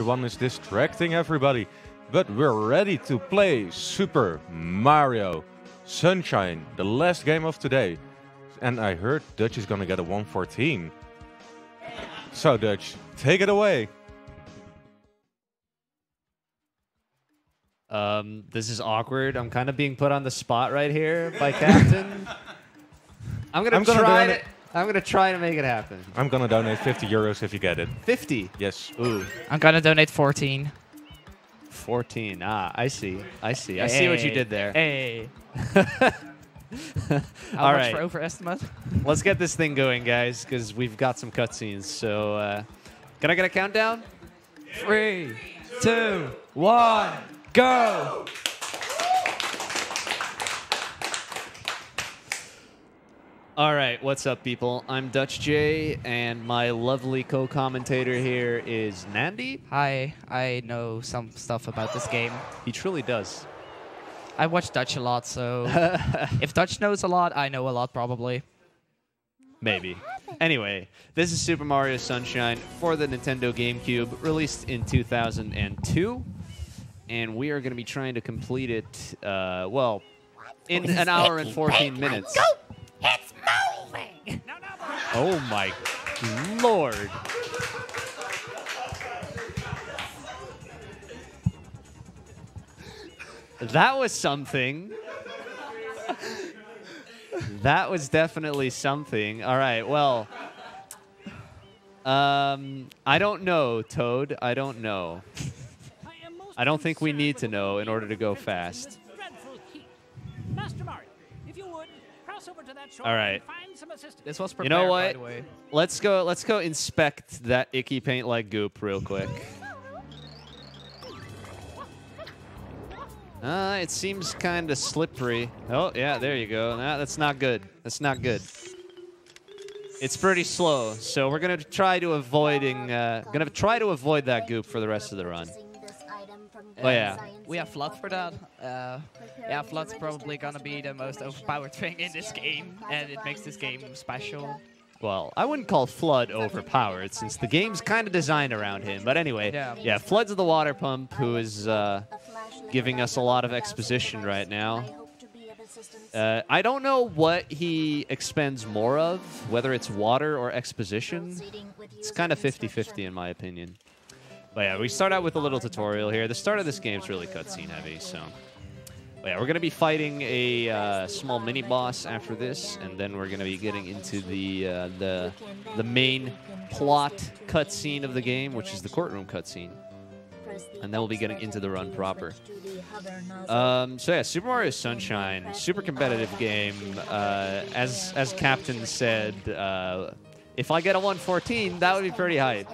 Everyone is distracting everybody, but we're ready to play Super Mario Sunshine, the last game of today. And I heard Dutch is gonna get a 114. So Dutch, take it away. This is awkward. I'm kind of being put on the spot right here by Captain. I'm gonna try to make it happen. I'm gonna donate 50 euros if you get it. 50? Yes. Ooh. I'm gonna donate 14. 14. Ah, I see. I see what you did there. Hey. All right. For overestimate? Let's get this thing going, guys, because we've got some cutscenes. So, can I get a countdown? 3, 2, 1, go! All right, what's up, people? I'm Dutchj, and my lovely co-commentator here is Nandi. Hi, I know some stuff about this game. He truly does. I watch Dutch a lot, so if Dutch knows a lot, I know a lot, probably. Maybe. Anyway, this is Super Mario Sunshine for the Nintendo GameCube, released in 2002. And we are going to be trying to complete it, well, in an hour and 14 minutes. It's moving! Oh my lord. That was something. That was definitely something. All right, well. I don't know, Toad. I don't know. I don't think we need to know in order to go fast. All right. This was prepared, You know what? by the way. Let's go inspect that icky paint like goop real quick. It seems kind of slippery. Oh, yeah, there you go. Nah, that's not good. That's not good. It's pretty slow, so we're gonna try to avoid that goop for the rest of the run. Oh yeah. We have Flood for that. Yeah, Flood's probably gonna be the most overpowered thing in this game, and it makes this game special. Well, I wouldn't call Flood overpowered, since the game's kind of designed around him. But anyway, yeah, Flood's the water pump who is giving us a lot of exposition right now. I don't know what he expends more of, whether it's water or exposition. It's kind of 50-50 in my opinion. But yeah, we start out with a little tutorial here. The start of this game's really cutscene heavy, so... But yeah, we're going to be fighting a small mini-boss after this, and then we're going to be getting into the main plot cutscene of the game, which is the courtroom cutscene. And then we'll be getting into the run proper. So yeah, Super Mario Sunshine, super competitive game. As Captain said, if I get a 114, that would be pretty hype.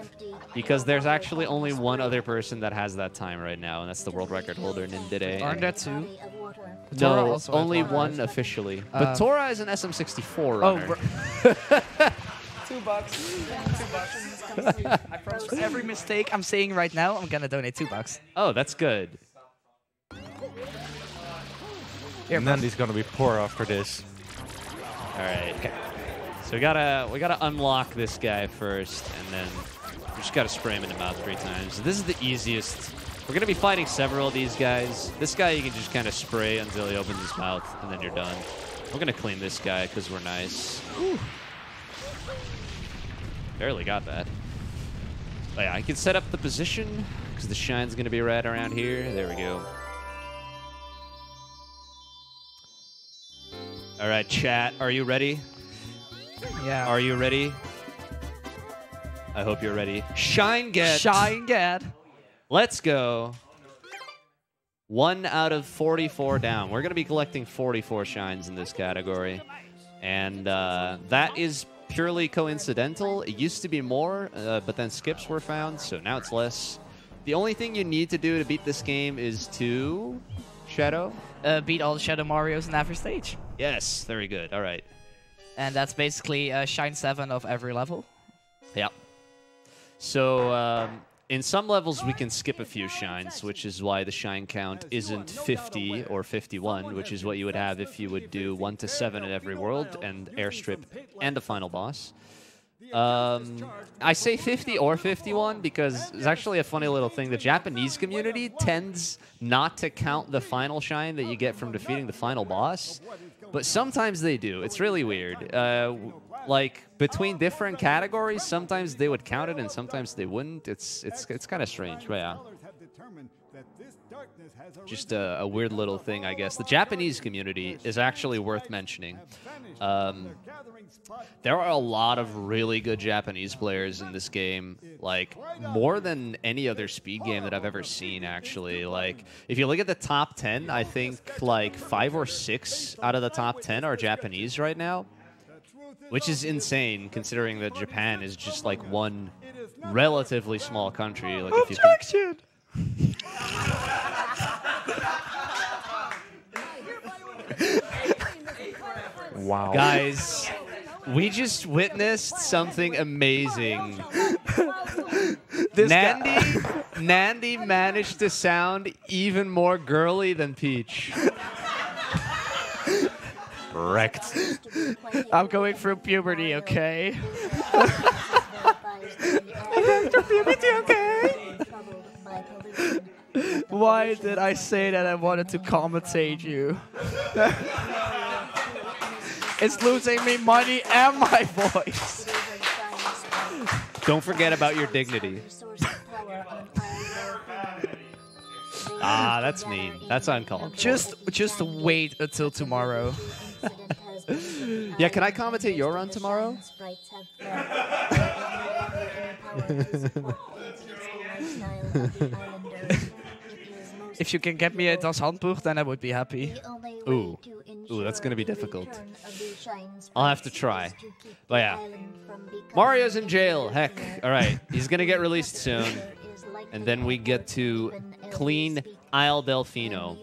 Because there's actually only one other person that has that time right now, and that's the world record holder, Nindide. Aren't there two? No, only one officially. But Tora is an SM64 runner. $2. $2. I promise for every mistake I'm saying right now, I'm gonna donate $2. Oh, that's good. Here, Nandi's gonna be poor after this. All right. Okay. So we gotta unlock this guy first, and then we just gotta spray him in the mouth 3 times. This is the easiest. We're gonna be fighting several of these guys. This guy you can just kind of spray until he opens his mouth, and then you're done. We're gonna clean this guy because we're nice. Ooh. Barely got that. But yeah, I can set up the position because the shine's gonna be right around here. There we go. All right, chat, are you ready? Yeah. Are you ready? I hope you're ready. Shine get. Shine get. Let's go. 1 out of 44 down. We're going to be collecting 44 shines in this category. And that is purely coincidental. It used to be more, but then skips were found, so now it's less. The only thing you need to do to beat this game is to... Shadow? Beat all the Shadow Marios in every stage. Yes, very good. All right. And that's basically Shine 7 of every level. Yeah. So in some levels we can skip a few shines, which is why the shine count isn't 50 or 51, which is what you would have if you would do 1 to 7 at every world and airstrip and a final boss. I say 50 or 51 because it's actually a funny little thing. The Japanese community tends not to count the final shine that you get from defeating the final boss, but sometimes they do. It's really weird. Like between different categories, sometimes they would count it and sometimes they wouldn't. It's kind of strange, but yeah. Just a weird little thing, I guess. The Japanese community is actually worth mentioning. There are a lot of really good Japanese players in this game, like more than any other speed game that I've ever seen, actually. Like, if you look at the top 10, I think like 5 or 6 out of the top 10 are Japanese right now, which is insane considering that Japan is just like one relatively small country. Like, Objection! Wow. Guys, we just witnessed something amazing. Nandy managed to sound even more girly than Peach. Wrecked. I'm going through puberty, okay? Why did I say that I wanted to commentate you? It's losing me money and my voice. Don't forget about your dignity. Ah, that's mean. That's uncalled for. Just wait until tomorrow. Yeah, can I commentate your run tomorrow? If you can get me a Das Handbuch, then I would be happy. Ooh, that's gonna be difficult. I'll have to try. But yeah, Mario's in jail. Heck, all right, he's gonna get released soon, and then we get to clean Isle Delfino.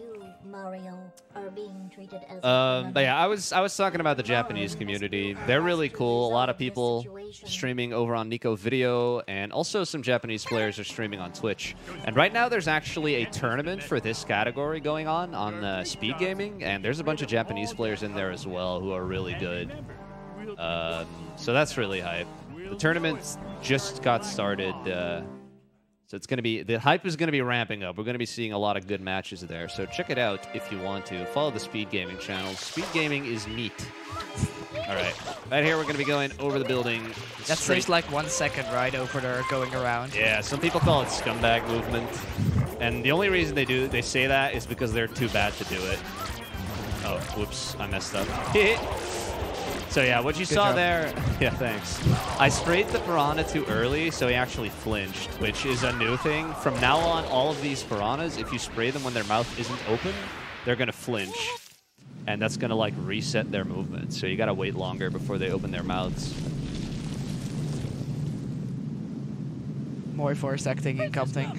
But yeah, I was talking about the Japanese community. They're really cool. A lot of people streaming over on Nico Video, and also some Japanese players are streaming on Twitch. And right now, there's actually a tournament for this category going on speed gaming, and there's a bunch of Japanese players in there as well who are really good. So that's really hype. The tournament just got started. So it's going to be, the hype is going to be ramping up. We're going to be seeing a lot of good matches there. So check it out if you want to. Follow the Speed Gaming channel. Speed Gaming is neat. All right. Right here, we're going to be going over the building. That seems like 1 second right over there going around. Yeah, some people call it scumbag movement. And the only reason they say that is because they're too bad to do it. Oh, whoops. I messed up. So yeah, what you saw there, yeah, thanks. I sprayed the piranha too early, so he actually flinched, which is a new thing. From now on, all of these piranhas, if you spray them when their mouth isn't open, they're gonna flinch. And that's gonna like reset their movement. So you gotta wait longer before they open their mouths. More voice acting incoming.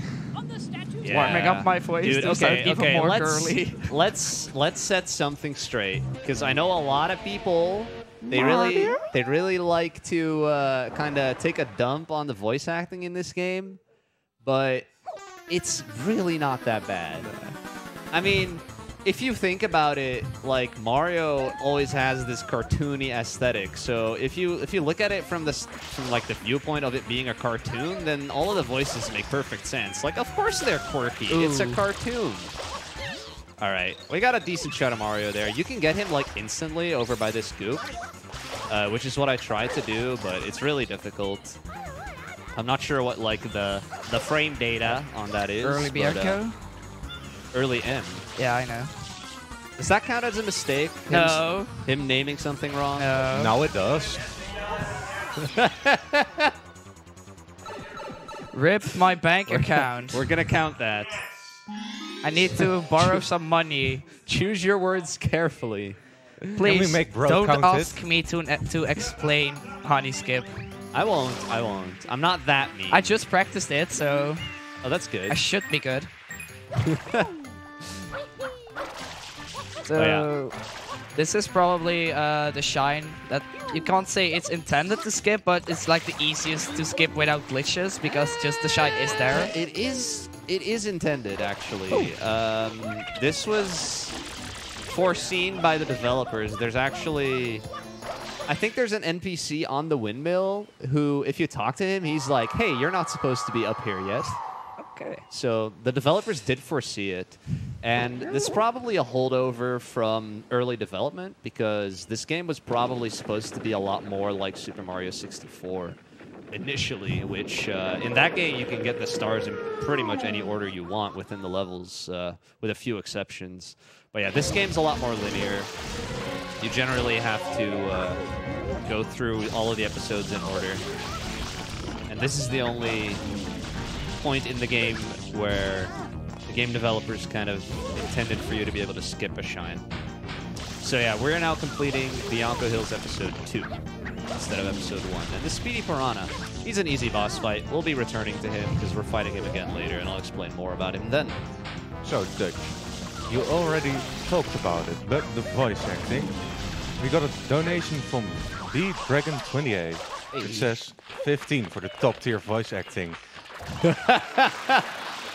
Yeah. Warming up my voice. Dude, to sound even more girly. Let's set something straight, because I know a lot of people. They really like to kind of take a dump on the voice acting in this game, but it's really not that bad. I mean, if you think about it, like Mario always has this cartoony aesthetic. So if you look at it from like the viewpoint of it being a cartoon, then all of the voices make perfect sense. Like, of course they're quirky. Ooh. It's a cartoon. All right, we got a decent shot of Mario there. You can get him like instantly over by this goop, which is what I tried to do, but it's really difficult. I'm not sure what like the frame data on that is. Early Bianco? Early M. Yeah, I know. Does that count as a mistake? No. Him naming something wrong? No. Now it does. Rip my bank account. We're gonna count that. I need to borrow some money. Choose your words carefully. Please, make bro don't count ask me to explain Honey Skip. I won't. I'm not that mean. I just practiced it, so... Oh, that's good. I should be good. So, oh, yeah. This is probably the shine that you can't say it's intended to skip, but it's like the easiest to skip without glitches because just the shine is there. It is intended, actually. This was foreseen by the developers. There's actually I think there's an NPC on the windmill who, if you talk to him, he's like, hey, you're not supposed to be up here yet. Okay. So the developers did foresee it. And this is probably a holdover from early development because this game was probably supposed to be a lot more like Super Mario 64 initially, which in that game you can get the stars in pretty much any order you want within the levels, with a few exceptions. But yeah, this game's a lot more linear. You generally have to go through all of the episodes in order. And this is the only point in the game where the game developers kind of intended for you to be able to skip a shine. So yeah, we're now completing Bianco Hills Episode 2 instead of Episode 1. And the Speedy Piranha, he's an easy boss fight. We'll be returning to him because we're fighting him again later, and I'll explain more about him then. So, Dutch, you already talked about it, but the voice acting. We got a donation from BDragon28. It says 15 for the top tier voice acting.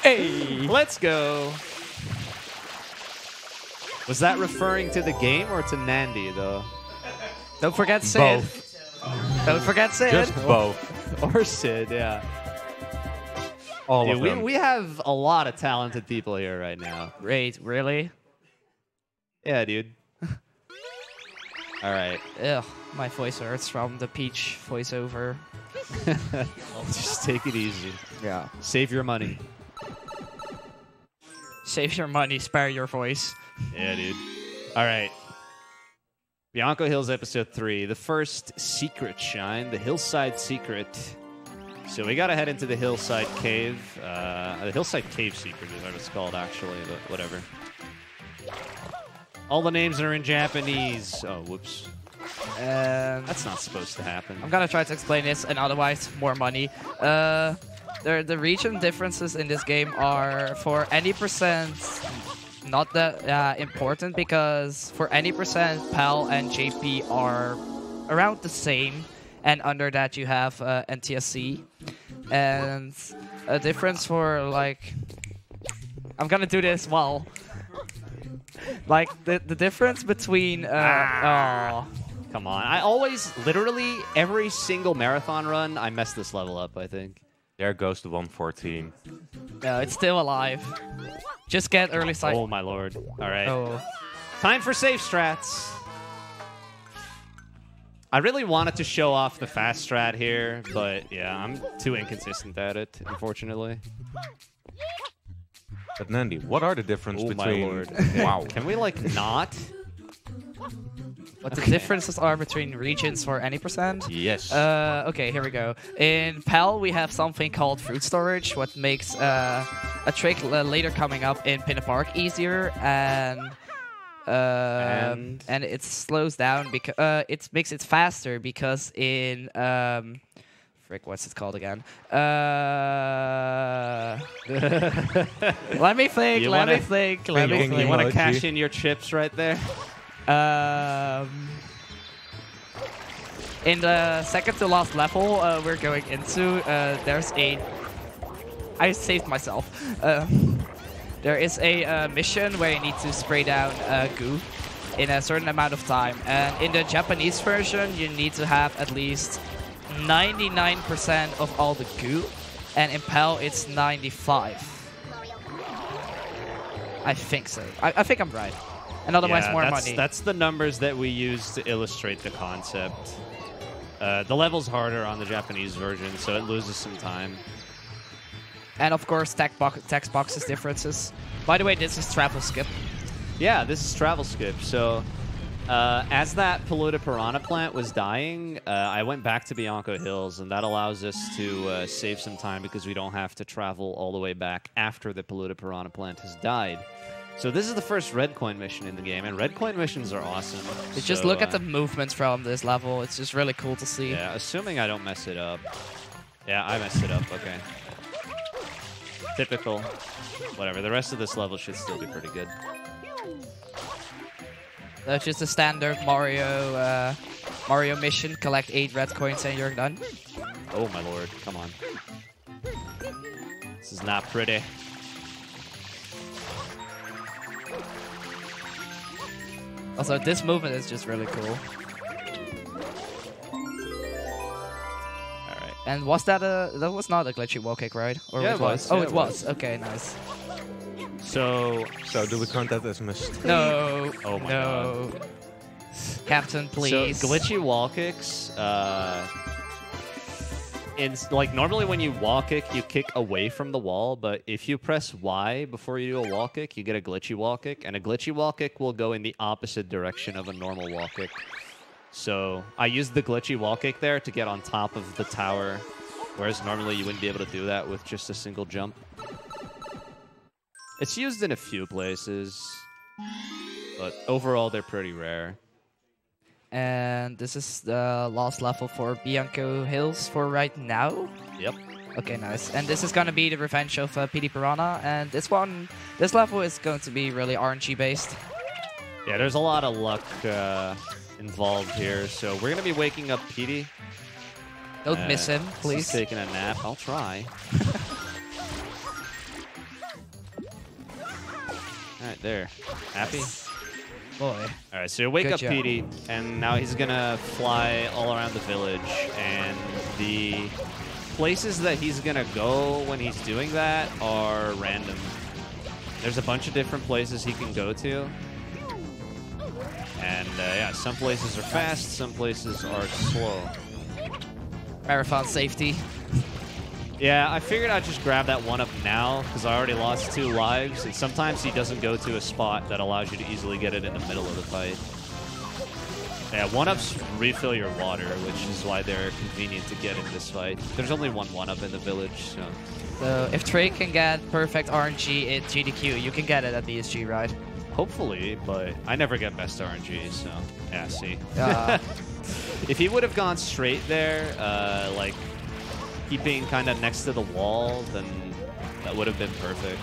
Hey, let's go. Was that referring to the game or to Nandi, though? Don't forget Sid. Both. Don't forget Sid. Just both. Or Sid, yeah. All Dude, of them. we have a lot of talented people here right now. Wait, really? Yeah, dude. All right. Ugh, my voice hurts from the Peach voiceover. Just take it easy. Yeah. Save your money. Save your money, spare your voice. Yeah, dude. All right. Bianco Hills Episode 3, the first secret shine, the Hillside Secret. So we gotta head into the Hillside Cave. The Hillside Cave Secret is what it's called, actually, but whatever. All the names are in Japanese. Oh, whoops. That's not supposed to happen. I'm gonna try to explain this, and otherwise, more money. The region differences in this game are for any percent not that important, because for any percent, PAL and JP are around the same, and under that you have NTSC. And a difference for, like... I'm gonna do this well. Like, the difference between... Oh. Come on. I always, literally, every single marathon run, I mess this level up, I think. There goes the 114. No, it's still alive. Just get early sight. Oh, my lord. All right. Oh. Time for safe strats. I really wanted to show off the fast strat here, but yeah, I'm too inconsistent at it, unfortunately. But Nandi, what are the differences Oh, between... my lord. Wow. Can we, like, not? What the differences are between regions for any percent? Yes. Okay, here we go. In PAL, we have something called fruit storage, what makes a trick later coming up in Pinna Park easier, and it slows down because it makes it faster because in frick, what's it called again? Let me think. You Let me wanna- think. Let me Thinking think. You want to Emoji. cash in your chips right there? In the second to last level we're going into, there's a... I saved myself. There is a mission where you need to spray down goo in a certain amount of time. And in the Japanese version, you need to have at least 99% of all the goo. And in PAL, it's 95. I think so. I think I'm right. And otherwise, more money. That's the numbers that we use to illustrate the concept. The level's harder on the Japanese version, so it loses some time. And of course, text boxes differences. By the way, this is travel skip. Yeah, this is travel skip. So, as that polluted piranha plant was dying, I went back to Bianco Hills, and that allows us to save some time because we don't have to travel all the way back after the polluted piranha plant has died. So this is the first red coin mission in the game, and red coin missions are awesome. Just look at the movements from this level. It's just really cool to see. Yeah, assuming I don't mess it up. Yeah, I messed it up. Okay. Typical. Whatever. The rest of this level should still be pretty good. That's just a standard Mario mission. Collect 8 red coins and you're done. Oh my lord! Come on. This is not pretty. Also, this movement is just really cool. And was that that was not a glitchy wall kick, right? Or Yeah, it was? yeah, Oh, it it was. Okay, nice. So do we count that as a mistake? No. Oh my no. Captain, please. So glitchy wall kicks. Like normally when you wall kick, you kick away from the wall, but if you press Y before you do a wall kick, you get a glitchy wall kick, and a glitchy wall kick will go in the opposite direction of a normal wall kick. So I used the glitchy wall kick there to get on top of the tower, whereas normally you wouldn't be able to do that with just a single jump. It's used in a few places, but overall they're pretty rare. And this is the last level for Bianco Hills for right now. Yep. Okay, nice. And this is gonna be the revenge of PD Piranha, and this level is going to be really RNG based. Yeah, there's a lot of luck involved here, so we're gonna be waking up PD. Don't miss him, please. He's taking a nap. I'll try. All right, there. Happy? Boy. All right, so you wake Good up job. PD, and now he's gonna fly all around the village, and the places that he's gonna go when he's doing that are random. There's a bunch of different places he can go to. And yeah, some places are fast, some places are slow. Marathon safety. Yeah, I figured I'd just grab that 1-up now, because I already lost 2 lives, and sometimes he doesn't go to a spot that allows you to easily get it in the middle of the fight. Yeah, 1-ups refill your water, which is why they're convenient to get in this fight. There's only one 1-up in the village, so... So if Trey can get perfect RNG at GDQ, you can get it at BSG, right? Hopefully, but I never get best RNG, so... Yeah, see. If he would have gone straight there, like... keeping kind of next to the wall, then that would have been perfect.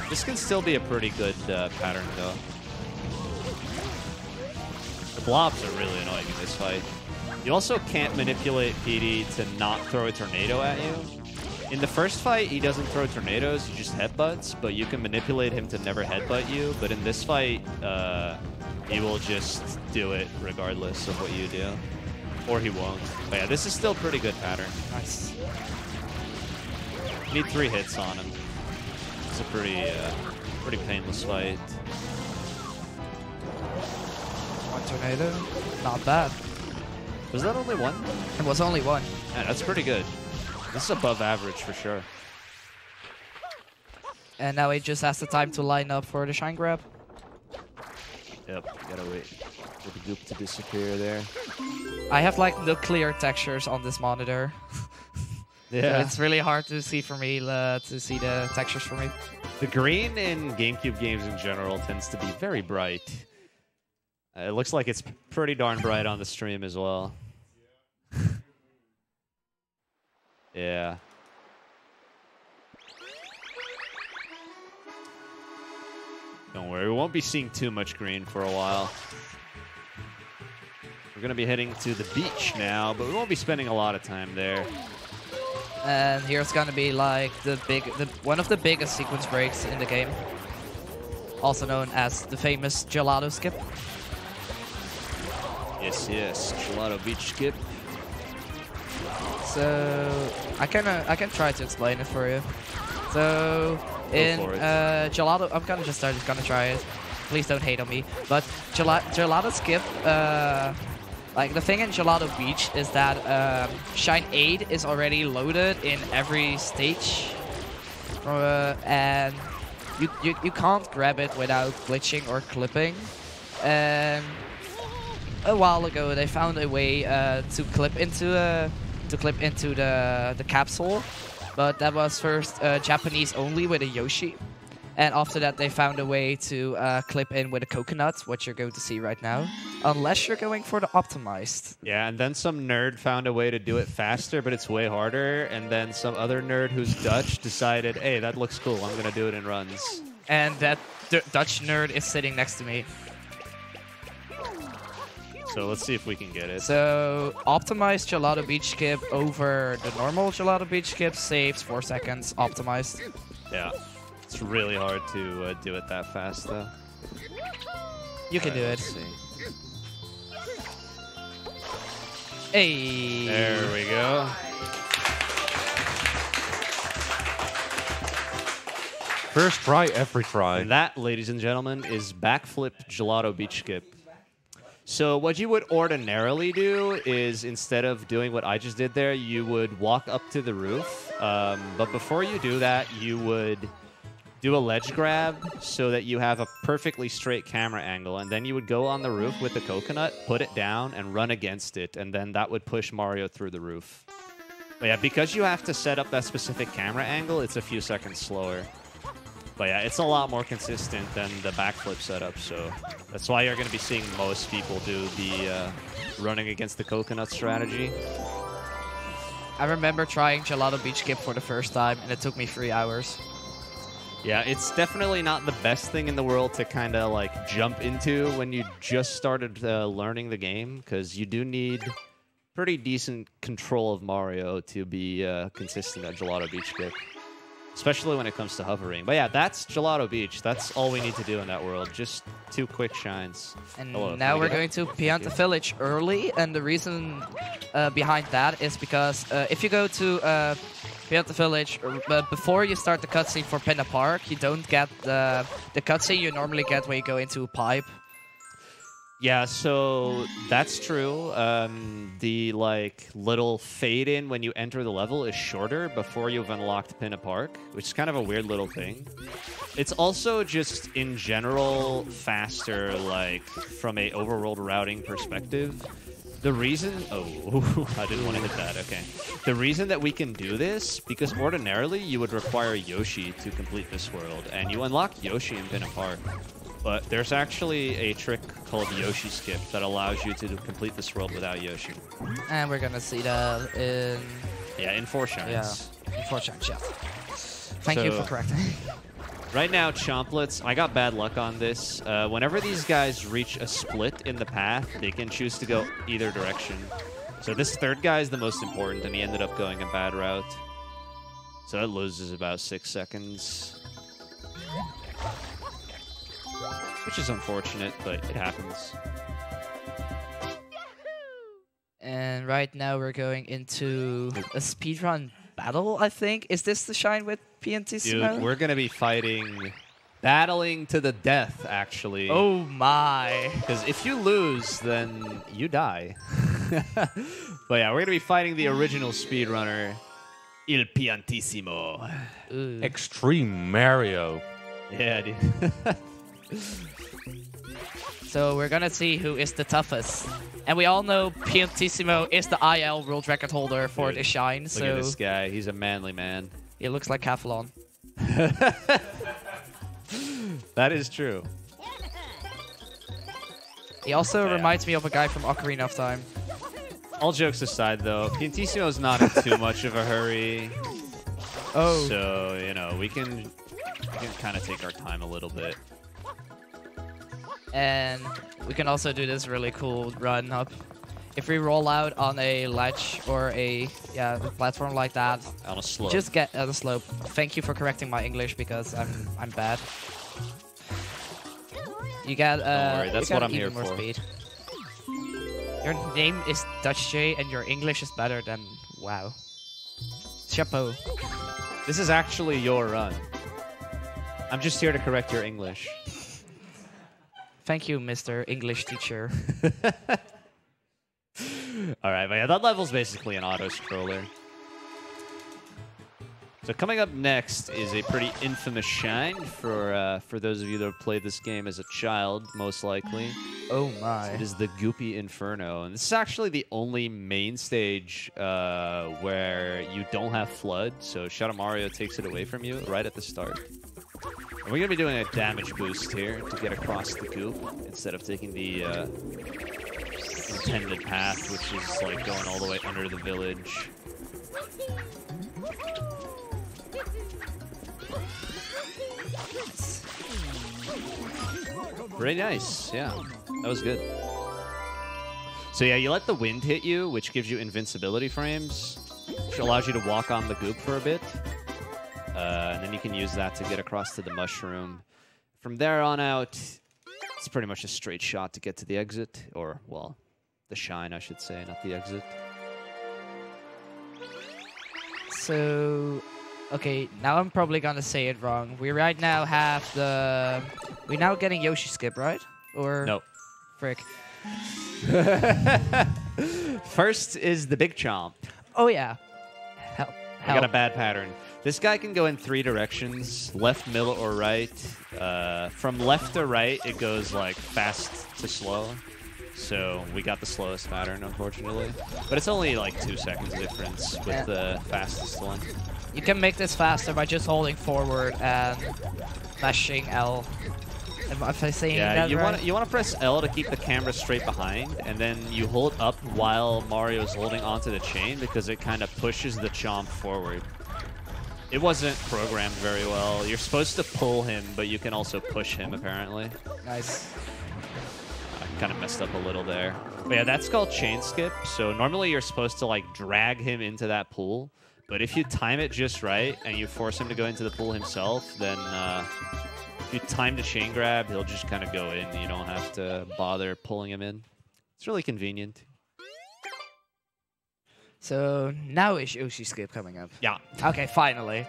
This can still be a pretty good pattern, though. The blobs are really annoying in this fight. You also can't manipulate PD to not throw a tornado at you. In the first fight, he doesn't throw tornadoes, he just headbutts, but you can manipulate him to never headbutt you. But in this fight, he will just do it regardless of what you do. Or he won't. But yeah, this is still a pretty good pattern. Nice. You need 3 hits on him. It's a pretty painless fight. 1 tornado. Not bad. Was that only 1? It was only 1. Yeah, that's pretty good. This is above average for sure. And now he just has the time to line up for the shine grab. Yep, gotta wait for the goop to disappear there. I have like no clear textures on this monitor. Yeah. So it's really hard to see for me, to see the textures for me. The green in GameCube games in general tends to be very bright. It looks like it's pretty darn bright on the stream as well. Yeah. Don't worry, we won't be seeing too much green for a while. We're going to be heading to the beach now, but we won't be spending a lot of time there. And here's gonna be like one of the biggest sequence breaks in the game. Also known as the famous gelato skip. Yes, yes, gelato beach skip. So I can try to explain it for you. So in gelato, I'm just gonna try it. Please don't hate on me. But gelato skip, like the thing in Gelato Beach is that Shine 8 is already loaded in every stage, and you can't grab it without glitching or clipping. And a while ago they found a way to clip into the capsule, but that was first Japanese only with a Yoshi. And after that, they found a way to clip in with a coconut, what you're going to see right now. Unless you're going for the optimized. Yeah, and then some nerd found a way to do it faster, but it's way harder. And then some other nerd who's Dutch decided, hey, that looks cool. I'm going to do it in runs. And that Dutch nerd is sitting next to me. So let's see if we can get it. So optimized Gelato Beach skip over the normal Gelato Beach skip saves 4 seconds optimized. Yeah. It's really hard to do it that fast, though. You can do it. Let's see. Hey. There we go. First try, every try. And that, ladies and gentlemen, is backflip gelato beach skip. So what you would ordinarily do is, instead of doing what I just did there, you would walk up to the roof. But before you do that, you would do a ledge grab so that you have a perfectly straight camera angle. And then you would go on the roof with the coconut, put it down, and run against it. And then that would push Mario through the roof. But yeah, because you have to set up that specific camera angle, it's a few seconds slower. But yeah, it's a lot more consistent than the backflip setup, so that's why you're going to be seeing most people do the running against the coconut strategy. I remember trying Gelato Beach Skip for the first time, and it took me 3 hours. Yeah, it's definitely not the best thing in the world to kind of like jump into when you just started learning the game, because you do need pretty decent control of Mario to be consistent at Gelato Beach Skip. Especially when it comes to hovering. But yeah, that's Gelato Beach. That's all we need to do in that world. Just 2 quick shines. And now we're going to Pianta Village early. And the reason behind that is because if you go to Pianta Village before you start the cutscene for Pinna Park, you don't get the cutscene you normally get when you go into a pipe. Yeah, so that's true. The like little fade in when you enter the level is shorter before you've unlocked Pinna Park, which is kind of a weird little thing. It's also just in general faster, like from a overworld routing perspective. The reason, oh, I didn't want to hit that. Okay, the reason that we can do this because ordinarily you would require Yoshi to complete this world, and you unlock Yoshi in Pinna Park. But there's actually a trick called Yoshi Skip that allows you to complete this world without Yoshi. And we're gonna see that in... Yeah, in 4 shines. Yeah, in 4 shines, yeah. Thank you for correcting. Right now, Chomplets, I got bad luck on this. Whenever these guys reach a split in the path, they can choose to go either direction. So this third guy is the most important, and he ended up going a bad route. So it loses about 6 seconds. Which is unfortunate, but it happens. And right now we're going into a speedrun battle, I think. Is this the shine with Piantissimo? Dude, we're going to be battling to the death, actually. Oh my. Because if you lose, then you die. But yeah, we're going to be fighting the original speedrunner, Il Piantissimo. Ooh. Extreme Mario. Yeah, dude. So we're gonna see who is the toughest. And we all know Piantissimo is the IL world record holder for the shine. Look so at this guy. He's a manly man. He looks like Keflon. That is true. He also reminds me of a guy from Ocarina of Time. All jokes aside, though, Piantissimo's not in too much of a hurry. Oh. So, you know, we can kind of take our time a little bit. And we can also do this really cool run up. If we roll out on a ledge or a platform like that, On a slope. just get on the slope. Thank you for correcting my English because I'm bad. You get Don't worry, that's what I'm here more for. speed. Your name is Dutchj and your English is better than wow. Chapeau. This is actually your run. I'm just here to correct your English. Thank you, Mr. English teacher. All right, but yeah, that level's basically an auto-scroller. So coming up next is a pretty infamous shine for those of you that have played this game as a child, most likely. Oh my. It is the Goopy Inferno, and this is actually the only main stage where you don't have Flood, so Shadow Mario takes it away from you right at the start. And we're going to be doing a damage boost here to get across the goop instead of taking the intended path, which is like going all the way under the village. Pretty nice, yeah. That was good. So yeah, you let the wind hit you, which gives you invincibility frames, which allows you to walk on the goop for a bit. And then you can use that to get across to the mushroom. From there on out, it's pretty much a straight shot to get to the exit. Or, well, the shine, I should say, not the exit. So, Okay, now I'm probably gonna say it wrong. We right now have the... We're now getting Yoshi skip, right? Or... Nope. Frick. First is the big chomp. Oh, yeah. Help. I got a bad pattern. This guy can go in 3 directions, left, middle, or right. From left to right, it goes like fast to slow. So we got the slowest pattern, unfortunately. But it's only like 2 seconds difference with the fastest one. You can make this faster by just holding forward and mashing L. Am I saying that right? You want to press L to keep the camera straight behind, and then you hold up while Mario's holding onto the chain because it kind of pushes the chomp forward. It wasn't programmed very well. You're supposed to pull him, but you can also push him, apparently. Nice. I kind of messed up a little there. But yeah, that's called chain skip. So normally you're supposed to like drag him into that pool. But if you time it just right and you force him to go into the pool himself, then if you time the chain grab, he'll just kind of go in. You don't have to bother pulling him in. It's really convenient. So now is Yoshi skip coming up? Yeah. Okay, finally.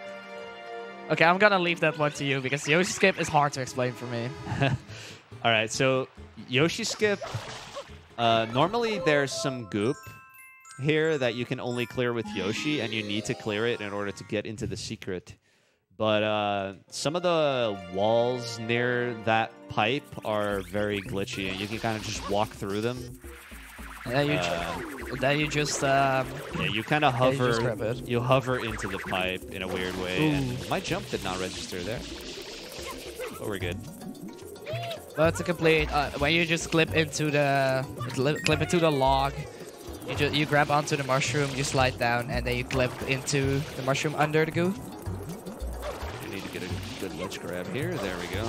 Okay, I'm gonna leave that one to you because Yoshi skip is hard to explain for me. All right, so Yoshi skip. Normally there's some goop here that you can only clear with Yoshi, and you need to clear it in order to get into the secret. But some of the walls near that pipe are very glitchy, and you can kind of just walk through them. Then you just yeah, you kind of hover. just grab it. You hover into the pipe in a weird way, and my jump did not register there. But we're good. But to complete, when you just clip into the log, you grab onto the mushroom, you slide down, and then you clip into the mushroom under the goo. You need to get a good ledge grab here. There we go.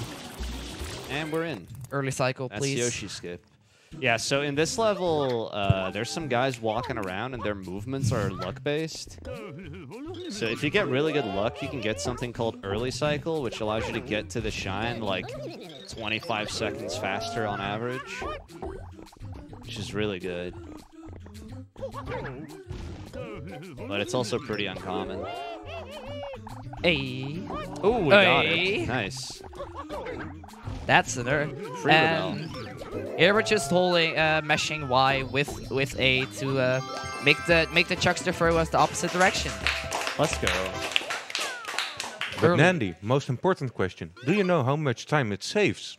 And we're in. Early cycle, That's please. Yoshi skip. Yeah, so in this level, there's some guys walking around and their movements are luck-based. So if you get really good luck, you can get something called early cycle, which allows you to get to the shine like 25 seconds faster on average, which is really good. But it's also pretty uncommon. Hey. Oh, we got it. Nice. That's an Free and here we're just holding meshing Y with A to make the chuckster throw us the opposite direction. Let's go. But Nandy, most important question. Do you know how much time it saves?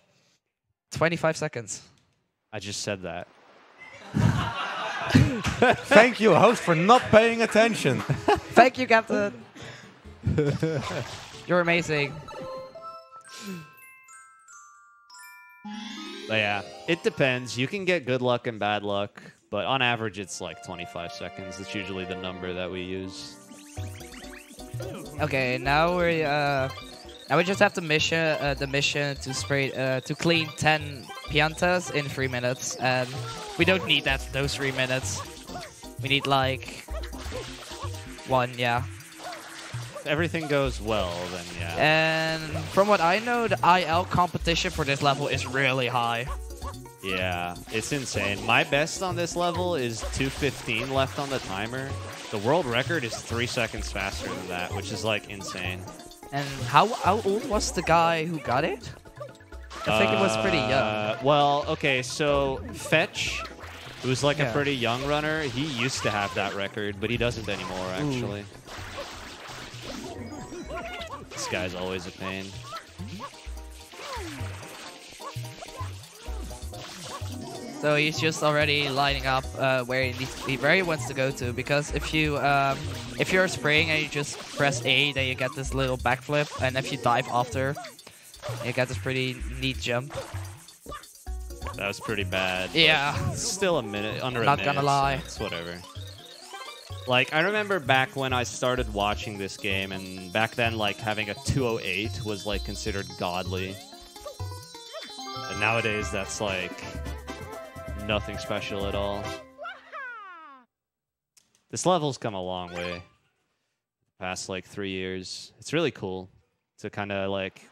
25 seconds. I just said that. Thank you, host, for not paying attention. Thank you, Captain. You're amazing. But yeah, it depends. You can get good luck and bad luck, but on average, it's like 25 seconds. That's usually the number that we use. Okay, now we just have the mission to spray to clean 10 piantas in 3 minutes, and we don't need those 3 minutes. We need like 1, yeah. If everything goes well, then yeah. And from what I know, the IL competition for this level is really high. Yeah, it's insane. My best on this level is 2:15 left on the timer. The world record is 3 seconds faster than that, which is like insane. And how old was the guy who got it? I think it was pretty young. Well, okay, so Fetch, who's like a pretty young runner, he used to have that record, but he doesn't anymore, actually. This guy's always a pain. So he's just already lining up where he wants to go to, because if you're spraying and you just press A, then you get this little backflip, and if you dive after, you get this pretty neat jump. That was pretty bad. Yeah. Still a minute, under a Not minute. gonna lie. So it's whatever. Like, I remember back when I started watching this game, and back then, like, having a 2:08 was, like, considered godly. And nowadays, that's, like, nothing special at all. This level's come a long way. Past, like, 3 years. It's really cool to kind of, like,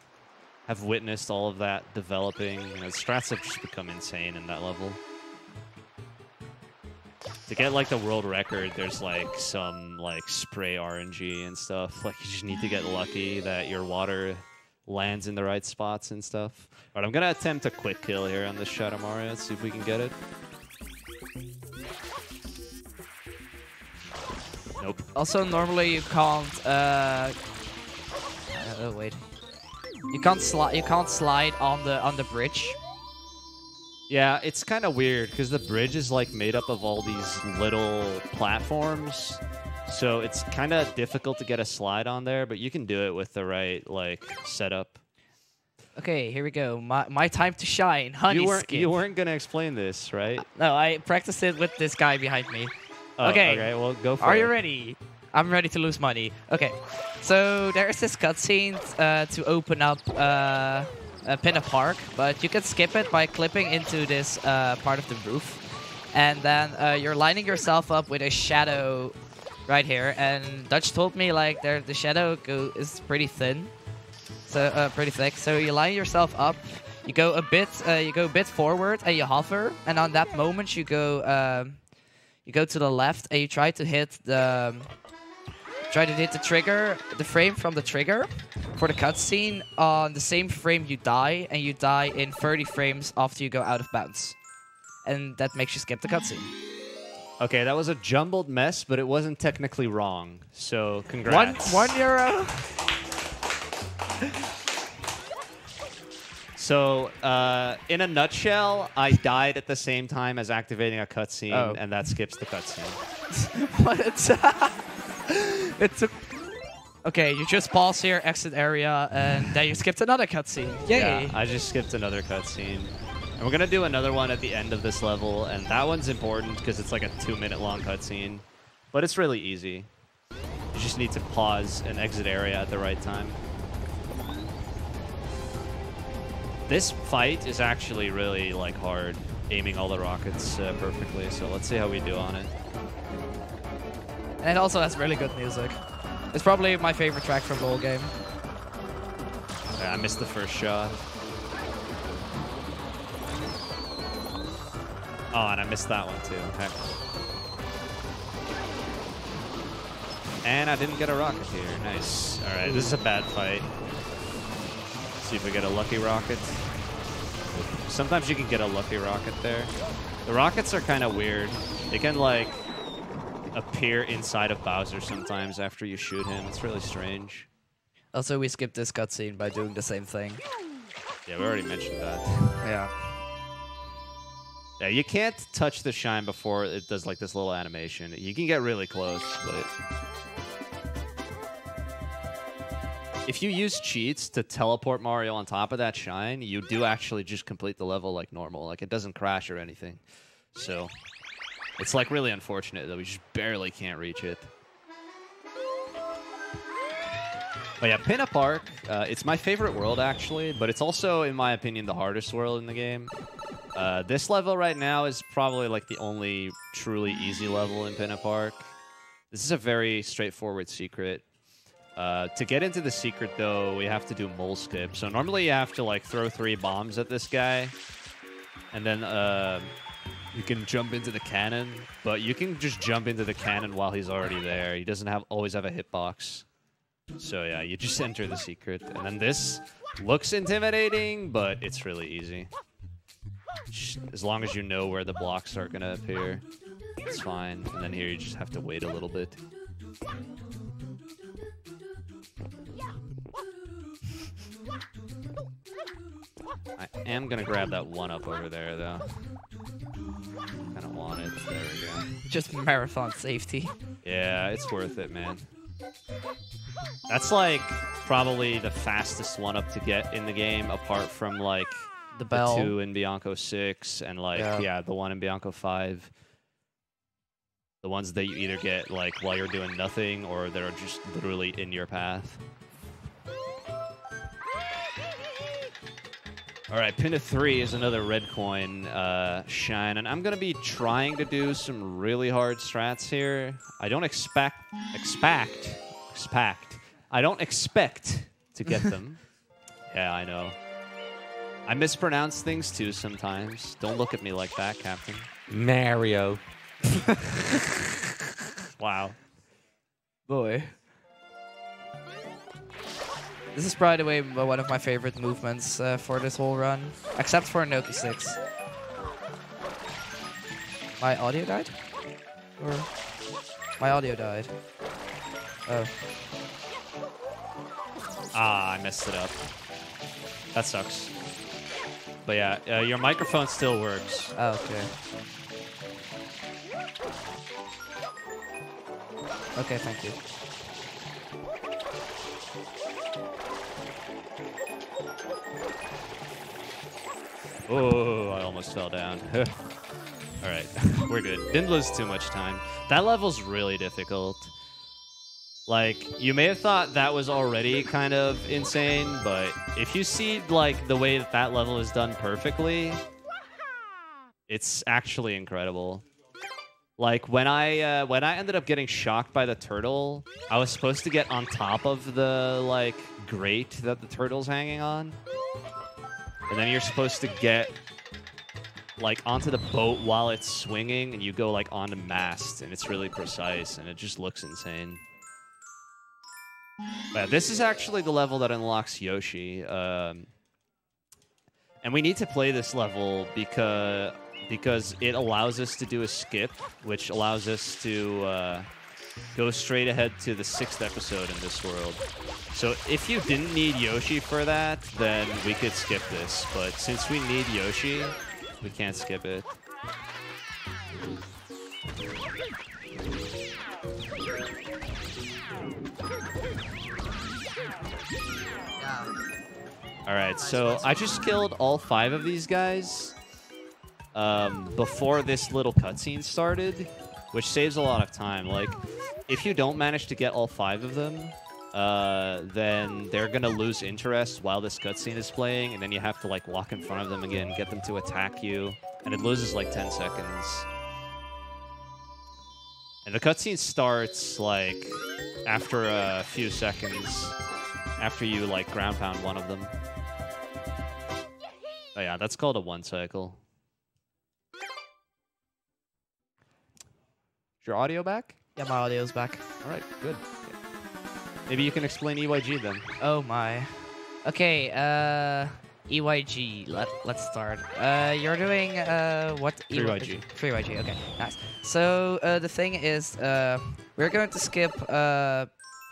have witnessed all of that developing. You know, strats have just become insane in that level. To get like the world record, there's like some like spray RNG and stuff. Like you just need to get lucky that your water lands in the right spots and stuff. But I'm gonna attempt a quick kill here on this Shadow Mario. Let's see if we can get it. Nope. Also, normally you can't. Oh wait. You can't slide. You can't slide on the bridge. Yeah, it's kind of weird because the bridge is like made up of all these little platforms, so it's kind of difficult to get a slide on there. But you can do it with the right like setup. Okay, here we go. My time to shine. Honey skip. You weren't gonna explain this, right? No, I practiced it with this guy behind me. Oh, okay. Okay, well go for it. Are you ready? I'm ready to lose money. Okay, so there's this cutscene to open up Pinna Park, but you can skip it by clipping into this part of the roof, and then you're lining yourself up with a shadow right here. And Dutch told me like the shadow is pretty thin, so pretty thick. So you line yourself up, you go a bit forward, and you hover, and on that moment you go to the left, and you try to hit the trigger, the frame from the trigger for the cutscene. On the same frame you die, and you die in 30 frames after you go out of bounds. And that makes you skip the cutscene. Okay, that was a jumbled mess, but it wasn't technically wrong. So congrats. €1. So, in a nutshell, I died at the same time as activating a cutscene, and that skips the cutscene. What? It took... Okay, you just pause here, exit area, and then you skipped another cutscene. Yay! Yeah, I just skipped another cutscene. And we're going to do another one at the end of this level, and that one's important because it's like a 2-minute long cutscene. But it's really easy. You just need to pause and exit area at the right time. This fight is actually really like hard, aiming all the rockets perfectly, so let's see how we do on it. And it also has really good music. It's probably my favorite track from the whole game. Yeah, I missed the first shot. Oh, and I missed that one too. Okay. And I didn't get a rocket here. Nice. All right, this is a bad fight. See if we get a lucky rocket. Sometimes you can get a lucky rocket there. The rockets are kind of weird. They can like appear inside of Bowser sometimes after you shoot him. It's really strange. Also, we skipped this cutscene by doing the same thing. Yeah, we already mentioned that. Yeah. Yeah, you can't touch the shine before it does like this little animation. You can get really close, but if you use cheats to teleport Mario on top of that shine, you do actually just complete the level like normal. Like, it doesn't crash or anything. So, it's like really unfortunate that we just barely can't reach it. But yeah, Pinna Park, it's my favorite world actually, but it's also, in my opinion, the hardest world in the game. This level right now is probably like the only truly easy level in Pinna Park. This is a very straightforward secret. To get into the secret, though, we have to do mole skip. So normally you have to like throw 3 bombs at this guy, and then you can jump into the cannon. But you can just jump into the cannon while he's already there. He doesn't always have a hitbox. So yeah, you just enter the secret, and then this looks intimidating, but it's really easy. Just, as long as you know where the blocks are gonna appear, it's fine. And then here you just have to wait a little bit. I am gonna grab that 1-up over there, though. Kind of want it. There we go. Just marathon safety. Yeah, it's worth it, man. That's like probably the fastest 1-up to get in the game, apart from like the bell. 2 in Bianco 6 and like yeah, the 1 in Bianco 5. The ones that you either get like while you're doing nothing or that are just literally in your path. All right, Pinna 3 is another red coin shine, and I'm gonna be trying to do some really hard strats here. I don't expect to get them. Yeah, I know. I mispronounce things too sometimes. Don't look at me like that, Captain. Mario. Wow. Boy. This is probably the way one of my favorite movements for this whole run, except for Noki 6. My audio died? Or my audio died? Oh. Ah, I messed it up. That sucks. But yeah, your microphone still works. Oh, okay. Okay, thank you. Oh, I almost fell down. All right, we're good. Didn't lose too much time. That level's really difficult. Like, you may have thought that was already kind of insane, but if you see, like, the way that that level is done perfectly, it's actually incredible. Like, when I ended up getting shocked by the turtle, I was supposed to get on top of the, like, grate that the turtle's hanging on. And then you're supposed to get, like, onto the boat while it's swinging, and you go, like, on the mast, and it's really precise, and it just looks insane. But this is actually the level that unlocks Yoshi. And we need to play this level because it allows us to do a skip, which allows us to go straight ahead to the 6th episode in this world. So if you didn't need Yoshi for that, then we could skip this. But since we need Yoshi, we can't skip it. Alright, so I just killed all 5 of these guys before this little cutscene started, which saves a lot of time. Like, if you don't manage to get all 5 of them, then they're gonna lose interest while this cutscene is playing, and then you have to, like, walk in front of them again, get them to attack you, and it loses, like, 10 seconds. And the cutscene starts, like, after a few seconds after you, like, ground pound one of them. Oh yeah, that's called a 1 cycle. Is your audio back? Yeah, my audio's back. All right, good. Maybe you can explain EYG then. Oh my. Okay, EYG. Let's start. You're doing what? 3YG. 3YG. Okay, nice. So the thing is, we're going to skip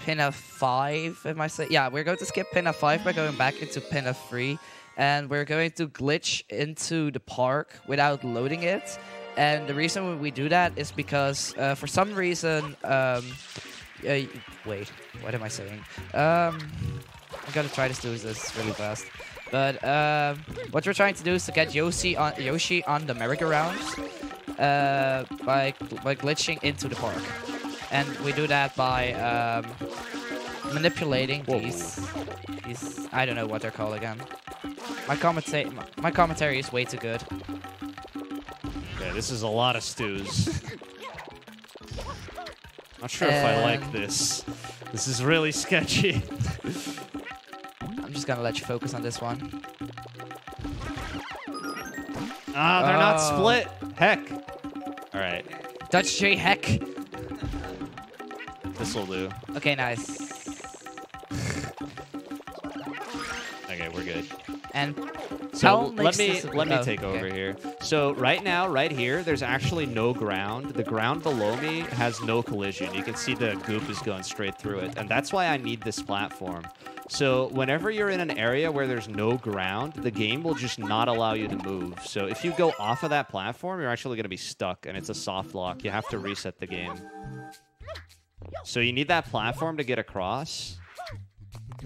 pin of 5. Am I saying? Yeah, we're going to skip pin of 5 by going back into pin of 3. And we're going to glitch into the park without loading it. And the reason we do that is because for some reason... wait, what am I saying? I'm gonna try to do this really fast. But what we're trying to do is to get Yoshi on the merry-go-round by glitching into the park. And we do that by manipulating these... I don't know what they're called again. My commentary is way too good. Okay, this is a lot of stews. Not sure if I like this. This is really sketchy. I'm just gonna let you focus on this one. Ah, they're not split. Heck. All right. Dutchj, heck. This'll do. Okay, nice. Okay, we're good. And so let me take over here. So right now, right here, there's actually no ground. The ground below me has no collision. You can see the goop is going straight through it, and that's why I need this platform. So whenever you're in an area where there's no ground, the game will just not allow you to move. So if you go off of that platform, you're actually going to be stuck, and it's a soft lock. You have to reset the game. So you need that platform to get across.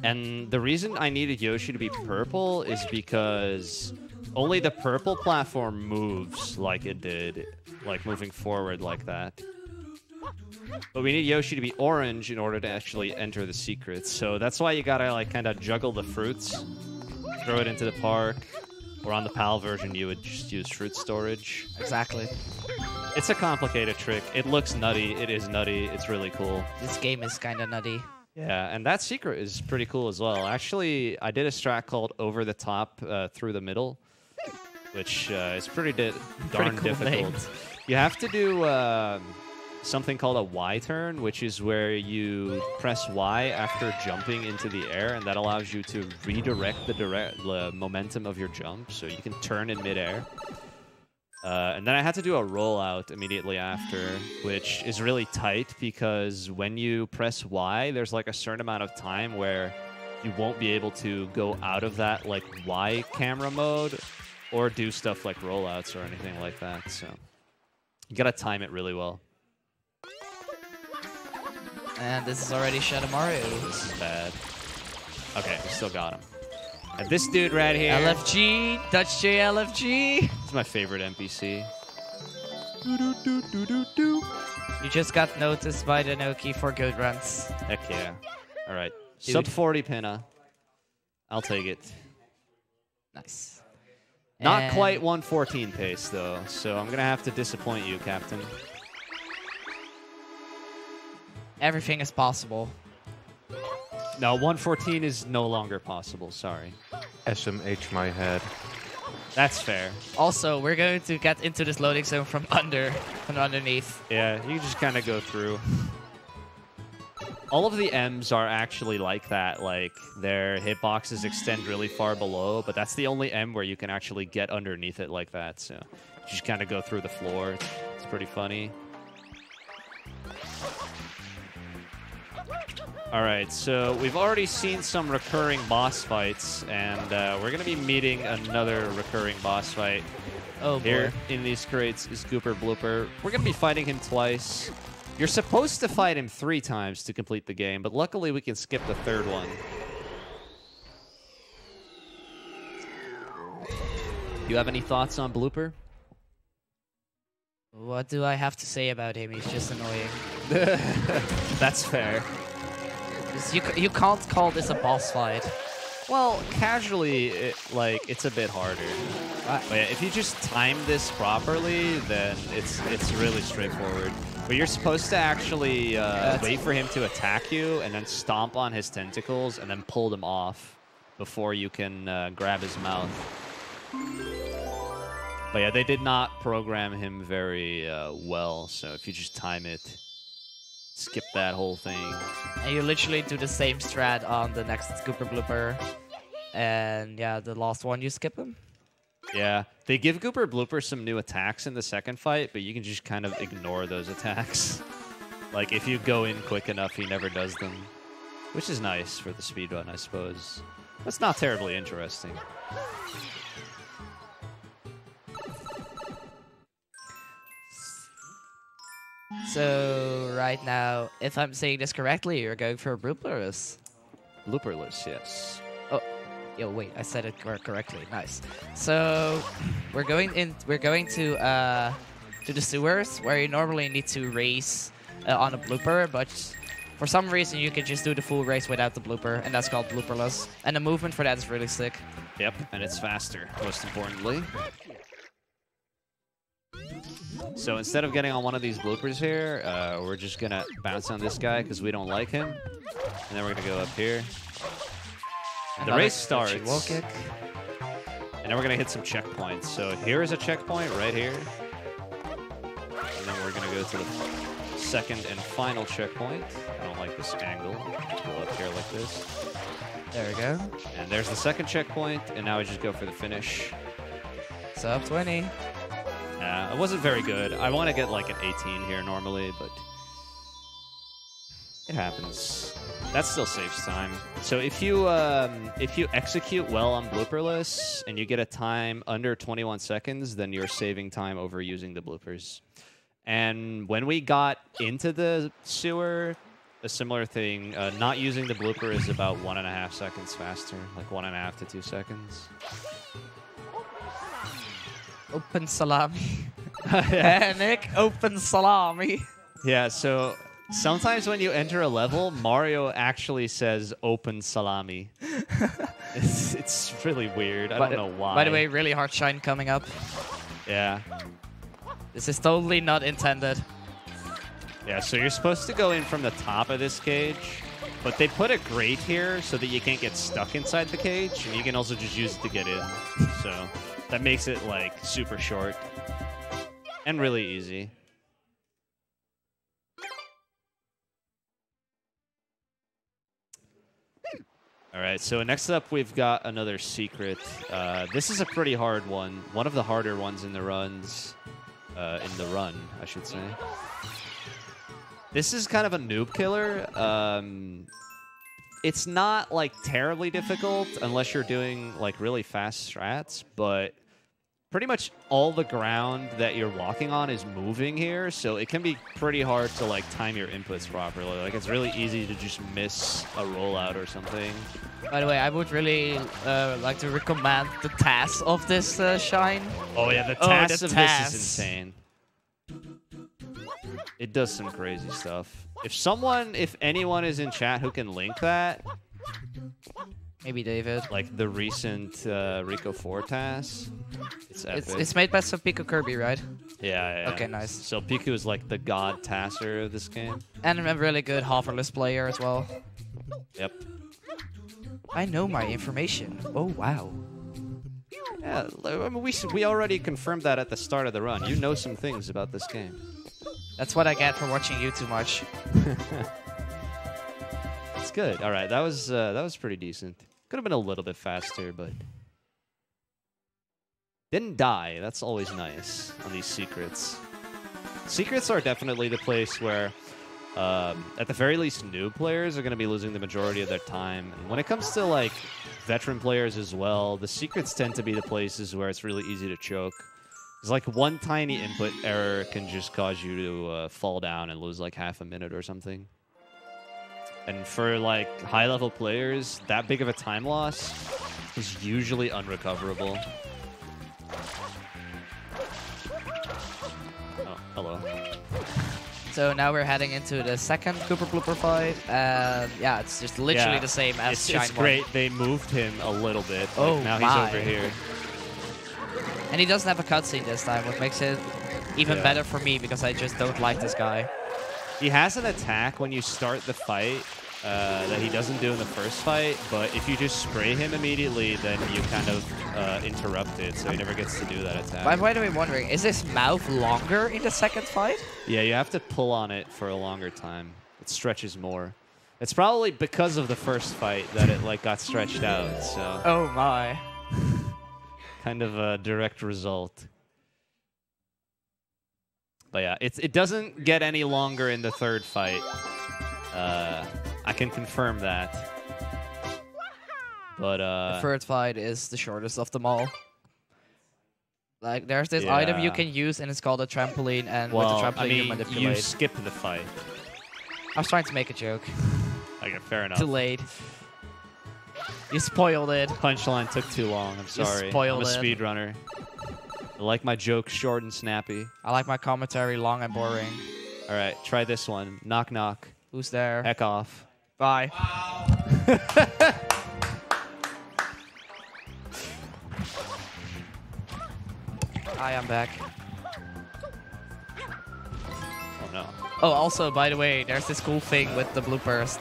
And the reason I needed Yoshi to be purple is because only the purple platform moves like it did, like moving forward like that. But we need Yoshi to be orange in order to actually enter the secrets. So that's why you gotta, like, kind of juggle the fruits, throw it into the park, or on the PAL version you would just use fruit storage. Exactly. It's a complicated trick. It looks nutty. It is nutty. It's really cool. This game is kind of nutty. Yeah, and that secret is pretty cool as well. Actually, I did a strat called Over the Top Through the Middle, which is pretty darn cool difficult. name. You have to do something called a Y turn, which is where you press Y after jumping into the air, and that allows you to redirect the momentum of your jump, so you can turn in midair. And then I had to do a rollout immediately after, which is really tight because when you press Y, there's like a certain amount of time where you won't be able to go out of that like Y camera mode or do stuff like rollouts or anything like that. So you gotta time it really well. And this is already Shadow Mario. This is bad. Okay, we still got him. And this dude right here. LFG, Dutchj LFG. This is my favorite NPC. You just got noticed by the Noki for good runs. Heck yeah. All right. Sub 40 pinna. I'll take it. Nice. Not And quite 114 pace, though, so I'm going to have to disappoint you, Captain. everything is possible. No, 114 is no longer possible, sorry. SMH my head. That's fair. Also, we're going to get into this loading zone from underneath. Yeah, you just kind of go through. All of the M's are actually like that. Like, their hitboxes extend really far below, but that's the only M where you can actually get underneath it like that. So you just kind of go through the floor. It's pretty funny. All right, so we've already seen some recurring boss fights, and we're going to be meeting another recurring boss fight. Oh, boy. Here in these crates is Gooper Blooper. We're going to be fighting him twice. You're supposed to fight him 3 times to complete the game, but luckily we can skip the 3rd one. Do you have any thoughts on Blooper? What do I have to say about him? He's just annoying. That's fair. You can't call this a boss fight. Well, casually, it's a bit harder. But yeah, if you just time this properly, then it's really straightforward. But you're supposed to actually wait for him to attack you, and then stomp on his tentacles, and then pull them off before you can grab his mouth. But yeah, they did not program him very well, so if you just time it, skip that whole thing. And you literally do the same strat on the next Gooper Blooper. And yeah, the last one, you skip him. Yeah, they give Gooper Blooper some new attacks in the second fight, but you can just kind of ignore those attacks. Like, if you go in quick enough, he never does them. Which is nice for the speedrun, I suppose. That's not terribly interesting. So, right now, if I'm saying this correctly, you're going for Blooperless. Blooperless, yes. Oh, yo, wait, I said it correctly. Nice. So, we're going to the sewers, where you normally need to race on a blooper, but for some reason you can just do the full race without the blooper, and that's called Blooperless. And the movement for that is really sick. Yep, and it's faster, most importantly. So instead of getting on one of these bloopers here, we're just going to bounce on this guy because we don't like him. And then we're going to go up here. And the race starts. Wall kick. And then we're going to hit some checkpoints. So here is a checkpoint right here. And then we're going to go to the second and final checkpoint. I don't like this angle. Let's go up here like this. There we go. And there's the second checkpoint. And now we just go for the finish. Sub 20. It wasn't very good. I want to get like an 18 here normally, but it happens. That still saves time. So if you execute well on Blooperless and you get a time under 21 seconds, then you're saving time over using the bloopers. And when we got into the sewer, a similar thing. Not using the blooper is about 1.5 seconds faster, like 1.5 to 2 seconds. Open salami. Nick, open salami. Yeah, so sometimes when you enter a level, Mario actually says open salami. It's really weird. I don't know why. By the way, really hard shine coming up. Yeah. This is totally not intended. Yeah, so you're supposed to go in from the top of this cage, but they put a grate here so that you can't get stuck inside the cage, and you can also just use it to get in. So that makes it, like, super short. And really easy. All right, so next up we've got another secret. This is a pretty hard one. One of the harder ones in the runs. In the run, I should say. This is kind of a noob killer. It's not like terribly difficult unless you're doing like really fast strats, but pretty much all the ground that you're walking on is moving here, so it can be pretty hard to like time your inputs properly. Like it's really easy to just miss a rollout or something. By the way, I would really like to recommend the TAS of this Shine. Oh yeah, the TAS of this is insane. It does some crazy stuff. If anyone is in chat who can link that, maybe David. Like the recent Rico 4 TAS, it's epic. It's made by some Pico Kirby, right? Yeah. Okay, nice. So Piku is like the god tasser of this game. And a really good hoverless player as well. Yep. I know my information. Oh, wow. Yeah, I mean, we already confirmed that at the start of the run. You know some things about this game. That's what I get for watching you too much. It's good. All right, that was pretty decent. Could have been a little bit faster, but didn't die. That's always nice on these secrets. Secrets are definitely the place where, at the very least, new players are going to be losing the majority of their time. And when it comes to like veteran players as well, the secrets tend to be the places where it's really easy to choke. It's like one tiny input error can just cause you to fall down and lose like half a minute or something. And for like high-level players, that big of a time loss is usually unrecoverable. Oh, hello. So now we're heading into the second Cooper Blooper fight, and yeah, it's just literally the same as Shine 1. It's great. They moved him a little bit. Oh, now my. he's over here. And he doesn't have a cutscene this time, what makes it even better for me, because I just don't like this guy. He has an attack when you start the fight that he doesn't do in the first fight, but if you just spray him immediately, then you kind of interrupt it, so he never gets to do that attack. I'm by the way wondering, is his mouth longer in the second fight? Yeah, you have to pull on it for a longer time. It stretches more. It's probably because of the first fight that it like got stretched out, so... Oh my. Kind of a direct result. But yeah, it doesn't get any longer in the third fight. I can confirm that. But the third fight is the shortest of them all. Like there's this item you can use and it's called a trampoline, and with the trampoline you manipulate. You skip the fight. I was trying to make a joke. Okay, fair enough. Too late. You spoiled it. Punchline took too long. I'm sorry. You spoiled I'm a speedrunner. I like my jokes short and snappy. I like my commentary long and boring. All right, try this one. Knock, knock. Who's there? Heck off. Bye. Hi, I'm back. Oh, no. Oh, also, by the way, there's this cool thing with the bloopers.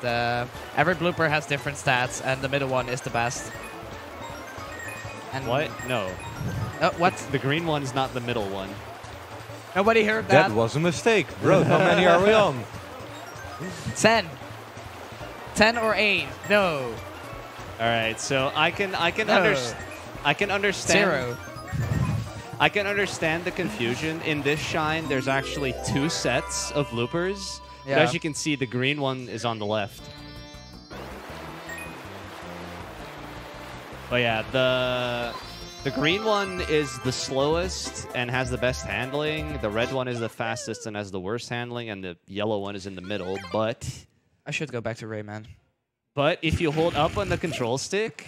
Every blooper has different stats, and the middle one is the best. And What? No. what? The green one's not the middle one. Nobody heard that? That was a mistake. Bro, how many are we on? 10. 10 or 8. No. All right, so I can understand. 0. I can understand the confusion. In this Shine, there's actually 2 sets of loopers. Yeah. But as you can see, the green one is on the left. But yeah, the green one is the slowest and has the best handling. The red one is the fastest and has the worst handling, and the yellow one is in the middle. But I should go back to Rayman. But if you hold up on the control stick,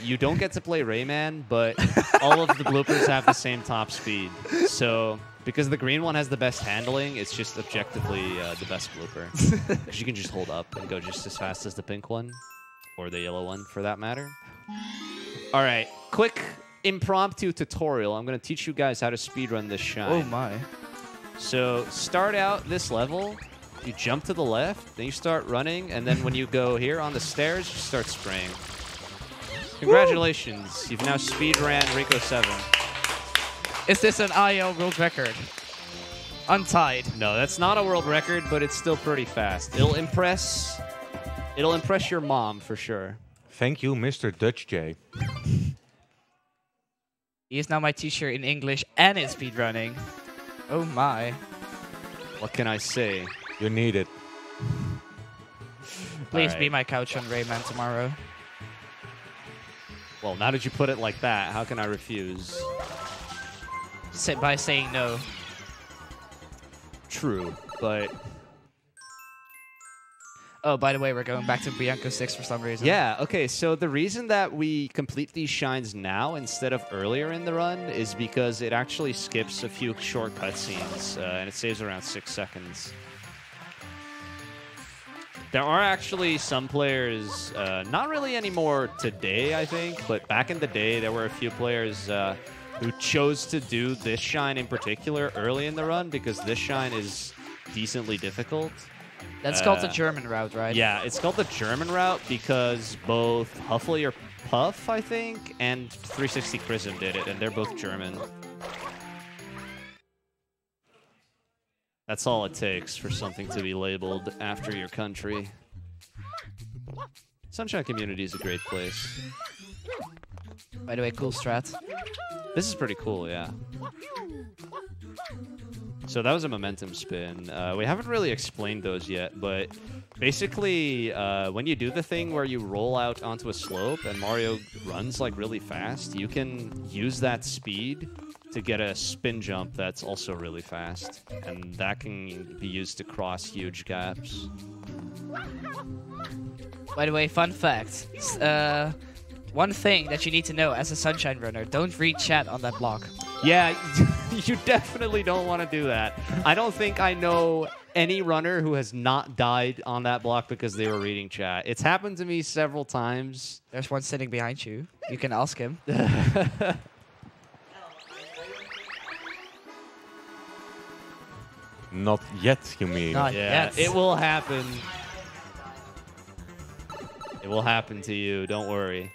you don't get to play Rayman, but all of the bloopers have the same top speed. So because the green one has the best handling, it's just objectively the best blooper. Because you can just hold up and go just as fast as the pink one, or the yellow one for that matter. All right, quick impromptu tutorial. I'm going to teach you guys how to speedrun this Shine. Oh my. So start out this level. You jump to the left, then you start running, and then when you go here on the stairs, you start spraying. Congratulations, you've now speedran Rico 7. Is this an IO world record? Untied. No, that's not a world record, but it's still pretty fast. It'll impress your mom for sure. Thank you, Mr. Dutchj. He is now my teacher in English and in speedrunning. Oh my. What can I say? You need it. Please be my couch on Rayman tomorrow. Well, now that you put it like that, how can I refuse? By saying no. True, but... Oh, by the way, we're going back to Bianco 6 for some reason. Yeah, okay, so the reason that we complete these shines now instead of earlier in the run is because it actually skips a few short cutscenes, and it saves around 6 seconds. There are actually some players, not really anymore today, I think, but back in the day, there were a few players who chose to do this shine in particular early in the run because this shine is decently difficult. That's called the German route, right? Yeah, it's called the German route because both Huffley or Puff, I think, and 360 Chrism did it, and they're both German. That's all it takes for something to be labeled after your country. Sunshine Community is a great place. By the way, cool strat. This is pretty cool, yeah. So that was a momentum spin. We haven't really explained those yet, but basically when you do the thing where you roll out onto a slope and Mario runs like really fast, you can use that speed to get a spin jump that's also really fast. And that can be used to cross huge gaps. By the way, fun fact. One thing that you need to know as a Sunshine runner, don't read chat on that block. Yeah, you definitely don't want to do that. I don't think I know any runner who has not died on that block because they were reading chat. It's happened to me several times. There's one sitting behind you. You can ask him. Not yet, you mean? Not Yeah, yet. it will happen. It will happen to you, don't worry.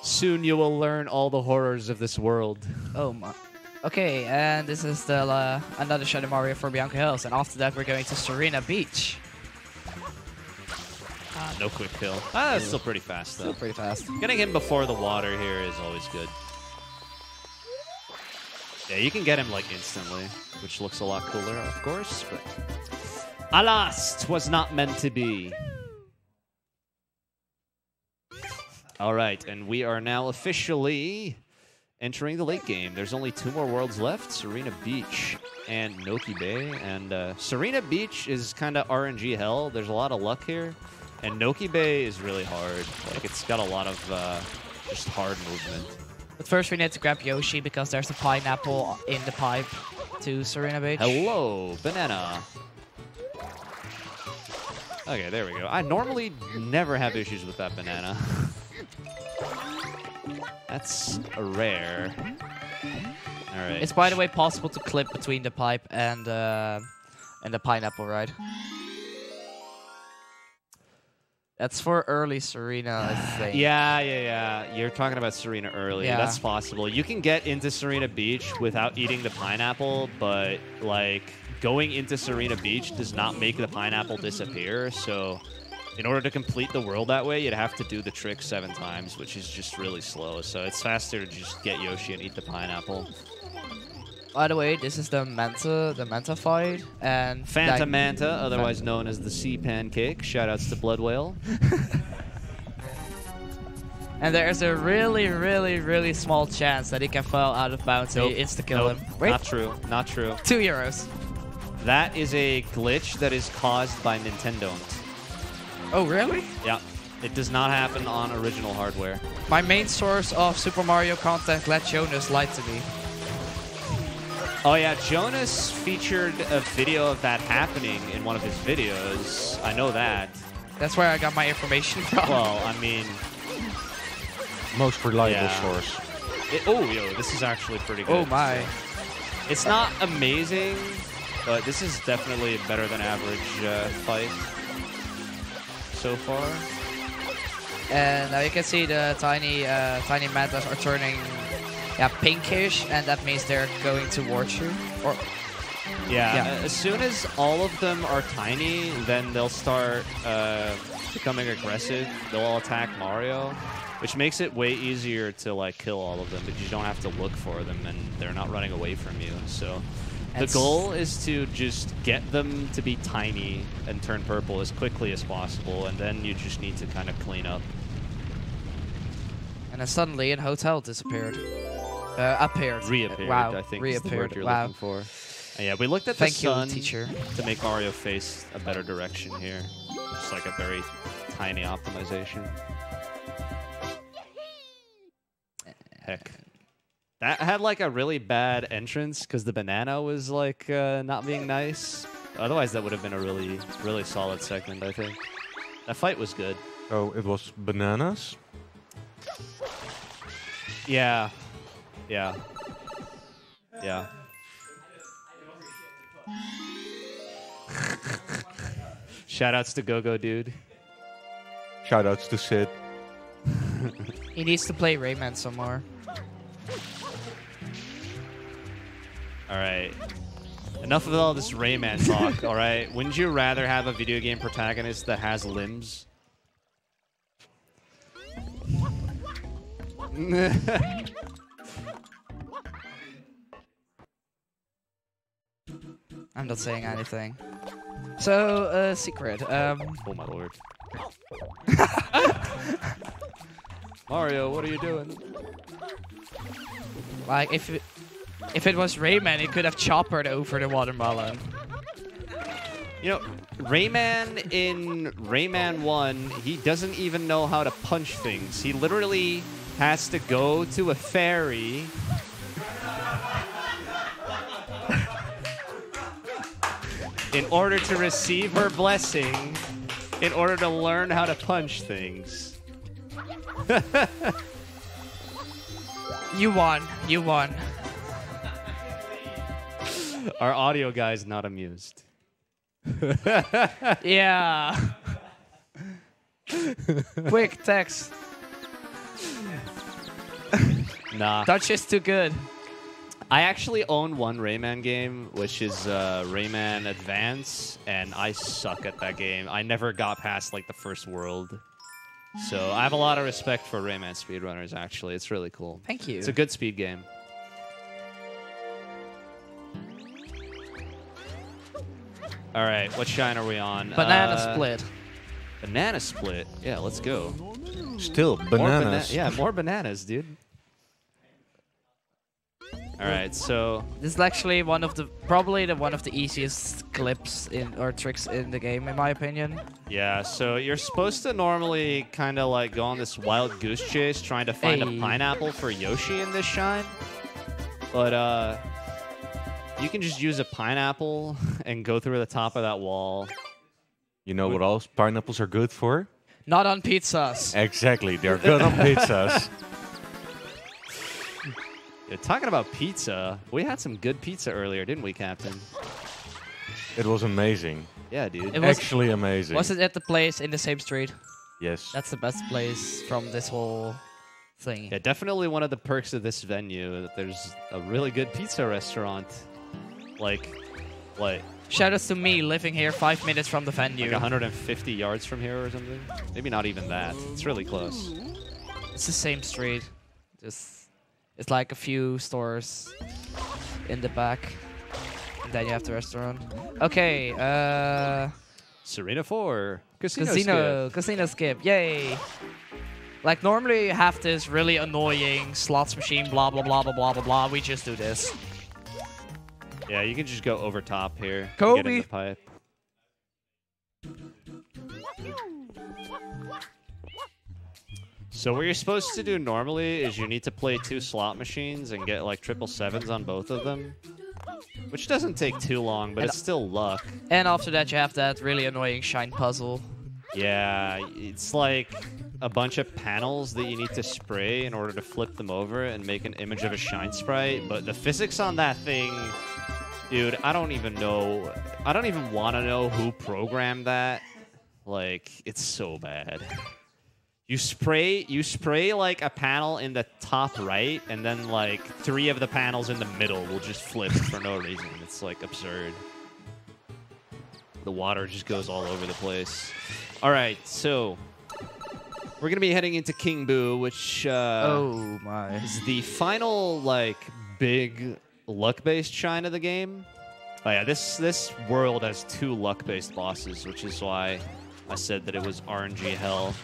Soon you will learn all the horrors of this world. Oh my. Okay, and this is the another Shadow Mario for Bianco Hills, and after that we're going to Serena Beach. No quick kill. That's still pretty fast, though. Still pretty fast. Getting him before the water here is always good. Yeah, you can get him, like, instantly, which looks a lot cooler, of course, but... Alas, 'twas not meant to be. All right, and we are now officially entering the late game. There's only 2 more worlds left, Serena Beach and Noki Bay. And Serena Beach is kind of RNG hell. There's a lot of luck here. And Noki Bay is really hard. Like, it's got a lot of just hard movement. But first we need to grab Yoshi because there's a pineapple in the pipe to Serena Beach. Hello, banana. Okay, there we go. I normally never have issues with that banana. That's a rare. All right. It's, by the way, possible to clip between the pipe and the pineapple, right? That's for early Serena, I think. Yeah. You're talking about Serena early. Yeah. That's possible. You can get into Serena Beach without eating the pineapple, but, like, going into Serena Beach does not make the pineapple disappear, so... In order to complete the world that way, you'd have to do the trick 7 times, which is just really slow. So it's faster to just get Yoshi and eat the pineapple. By the way, this is the Manta fight, and Phanta Manta, otherwise known as the Sea Pancake. Shoutouts to Blood Whale. And there's a really, really, really small chance that he can fall out of bounds and insta-kill him. Wait. Not true. Not true. €2. That is a glitch that is caused by Nintendo. Oh, really? Yeah. It does not happen on original hardware. My main source of Super Mario content, Let Jonas, lied to me. Oh yeah, Jonas featured a video of that happening in one of his videos. I know that. That's where I got my information from. Well, I mean... Most reliable source. Yo, this is actually pretty good. Oh my. It's not amazing, but this is definitely a better than average fight so far. And now you can see the tiny mantas are turning yeah, pinkish, and that means they're going towards you. Or Yeah, as soon as all of them are tiny, then they'll start becoming aggressive. They'll all attack Mario, which makes it way easier to like kill all of them because you don't have to look for them and they're not running away from you. So the goal is to just get them to be tiny and turn purple as quickly as possible, and then you just need to kind of clean up. And then suddenly, an hotel disappeared. Appeared. Reappeared, wow. I think Reappeared. is the word you're wow. looking for. And yeah, we looked at the Thank you, sun teacher. to make Mario face a better direction here. Just like a very tiny optimization. Heck. That had like a really bad entrance because the banana was like not being nice. Otherwise, that would have been a really solid segment, I think. That fight was good. Oh, it was bananas? Yeah. Yeah. Yeah. Shoutouts to Go-Go Dude. Shoutouts to Sid. He needs to play Rayman some more. Alright. Enough of all this Rayman talk, alright? Wouldn't you rather have a video game protagonist that has limbs? I'm not saying anything. So, secret. Oh my lord. Mario, what are you doing? Like, if it was Rayman, it could have choppered over the watermelon. You know, Rayman in Rayman 1, he doesn't even know how to punch things. He literally has to go to a fairy in order to receive her blessing, in order to learn how to punch things. You won. You won. Our audio guy's not amused. Yeah. Quick, text. Nah. Dutch is too good. I actually own one Rayman game, which is Rayman Advance, and I suck at that game. I never got past like the first world. So I have a lot of respect for Rayman speedrunners, actually. It's really cool. Thank you. It's a good speed game. All right, what shine are we on? Banana split. Banana split. Yeah, let's go. Still bananas. Yeah, more bananas, dude. All right, so This is actually one of the probably one of the easiest clips in or tricks in the game, in my opinion. yeah, so you're supposed to normally kind of like go on this wild goose chase trying to find a pineapple for Yoshi in this shine. But you can just use a pineapple and go through the top of that wall. You know what else pineapples are good for? Not on pizzas. Exactly, they're good on pizzas. Yeah, talking about pizza, we had some good pizza earlier, didn't we, Captain? It was amazing. Yeah, dude. It was, Actually amazing. was it at the place in the same street? Yes. That's the best place from this whole thing. Yeah, definitely one of the perks of this venue that there's a really good pizza restaurant. Like, what? Shoutouts to me living here 5 minutes from the venue. Like 150 yards from here or something? Maybe not even that. It's really close. It's the same street. Just it's like a few stores in the back. And then you have the restaurant. Okay, Serena 4. Casino skip. Yay. Like normally you have this really annoying slots machine, blah blah blah blah blah blah blah. We just do this. Yeah, you can just go over top here. Kobe. Get in the pipe. So what you're supposed to do normally is you need to play 2 slot machines and get like 777s on both of them. Which doesn't take too long, but it's still luck. And after that you have that really annoying shine puzzle. Yeah, it's like a bunch of panels that you need to spray in order to flip them over and make an image of a shine sprite. But the physics on that thing, dude, I don't even know. I don't even want to know who programmed that. Like, it's so bad. You spray like a panel in the top right, and then like 3 of the panels in the middle will just flip for no reason. It's like absurd. The water just goes all over the place. All right, so we're gonna be heading into King Boo, which Oh my. is the final like big luck-based shrine of the game. Oh yeah, this world has 2 luck-based bosses, which is why I said that it was RNG hell.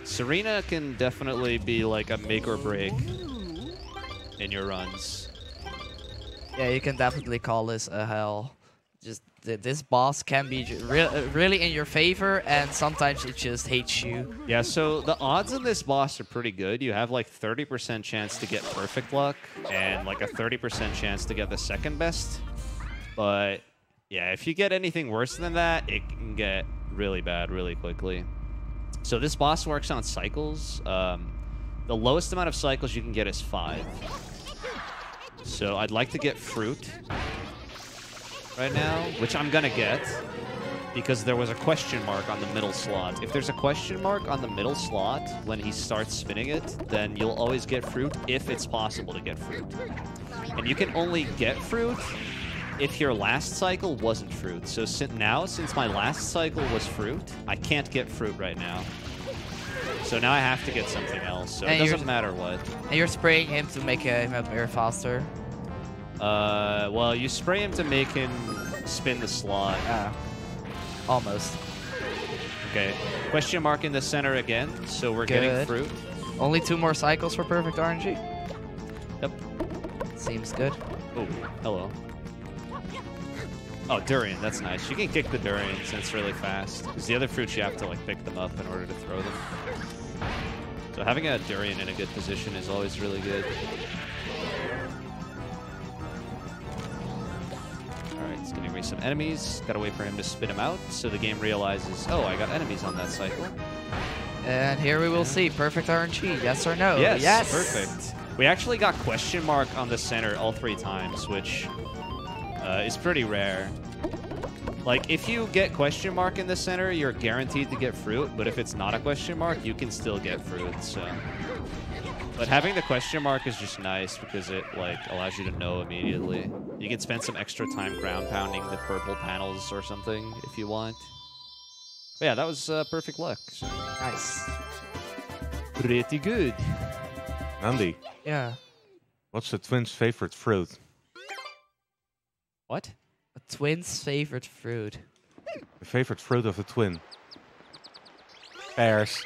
Serena can definitely be like a make or break in your runs. Yeah, you can definitely call this a hell. Just this boss can be really in your favor, and sometimes it just hates you. Yeah, so the odds in this boss are pretty good. You have like 30% chance to get perfect luck and like a 30% chance to get the second best. But yeah, if you get anything worse than that, it can get really bad really quickly. So this boss works on cycles. The lowest amount of cycles you can get is 5. So I'd like to get fruit right now, which I'm gonna get because there was a question mark on the middle slot. If there's a question mark on the middle slot when he starts spinning it, then you'll always get fruit if it's possible to get fruit. And you can only get fruit if your last cycle wasn't fruit. So since my last cycle was fruit, I can't get fruit right now. So now I have to get something else. So it doesn't matter what. And you're spraying him to make him appear faster. Well, you spray him to make him spin the slot. Almost. Okay. Question mark in the center again. So we're getting fruit. Only 2 more cycles for perfect RNG. Yep. Seems good. Oh, hello. Oh, durian. That's nice. You can kick the durians, and it's really fast. Because the other fruits, you have to like pick them up in order to throw them. So having a durian in a good position is always really good. Alright, he's getting rid of some enemies. Gotta wait for him to spit them out, so the game realizes, oh, I got enemies on that cycle. And here we will see perfect RNG. Yes or no? Yes, yes. Perfect. We actually got question mark on the center all 3 times, which is pretty rare. Like, if you get question mark in the center, you're guaranteed to get fruit, but if it's not a question mark, you can still get fruit, so. But having the question mark is just nice because it, like, allows you to know immediately. You can spend some extra time ground pounding the purple panels or something if you want. But yeah, that was perfect luck. So. Nice. Pretty good. Andy, Yeah. what's the twins' favorite fruit? What? A twin's favorite fruit. The favorite fruit of the twin? Pears.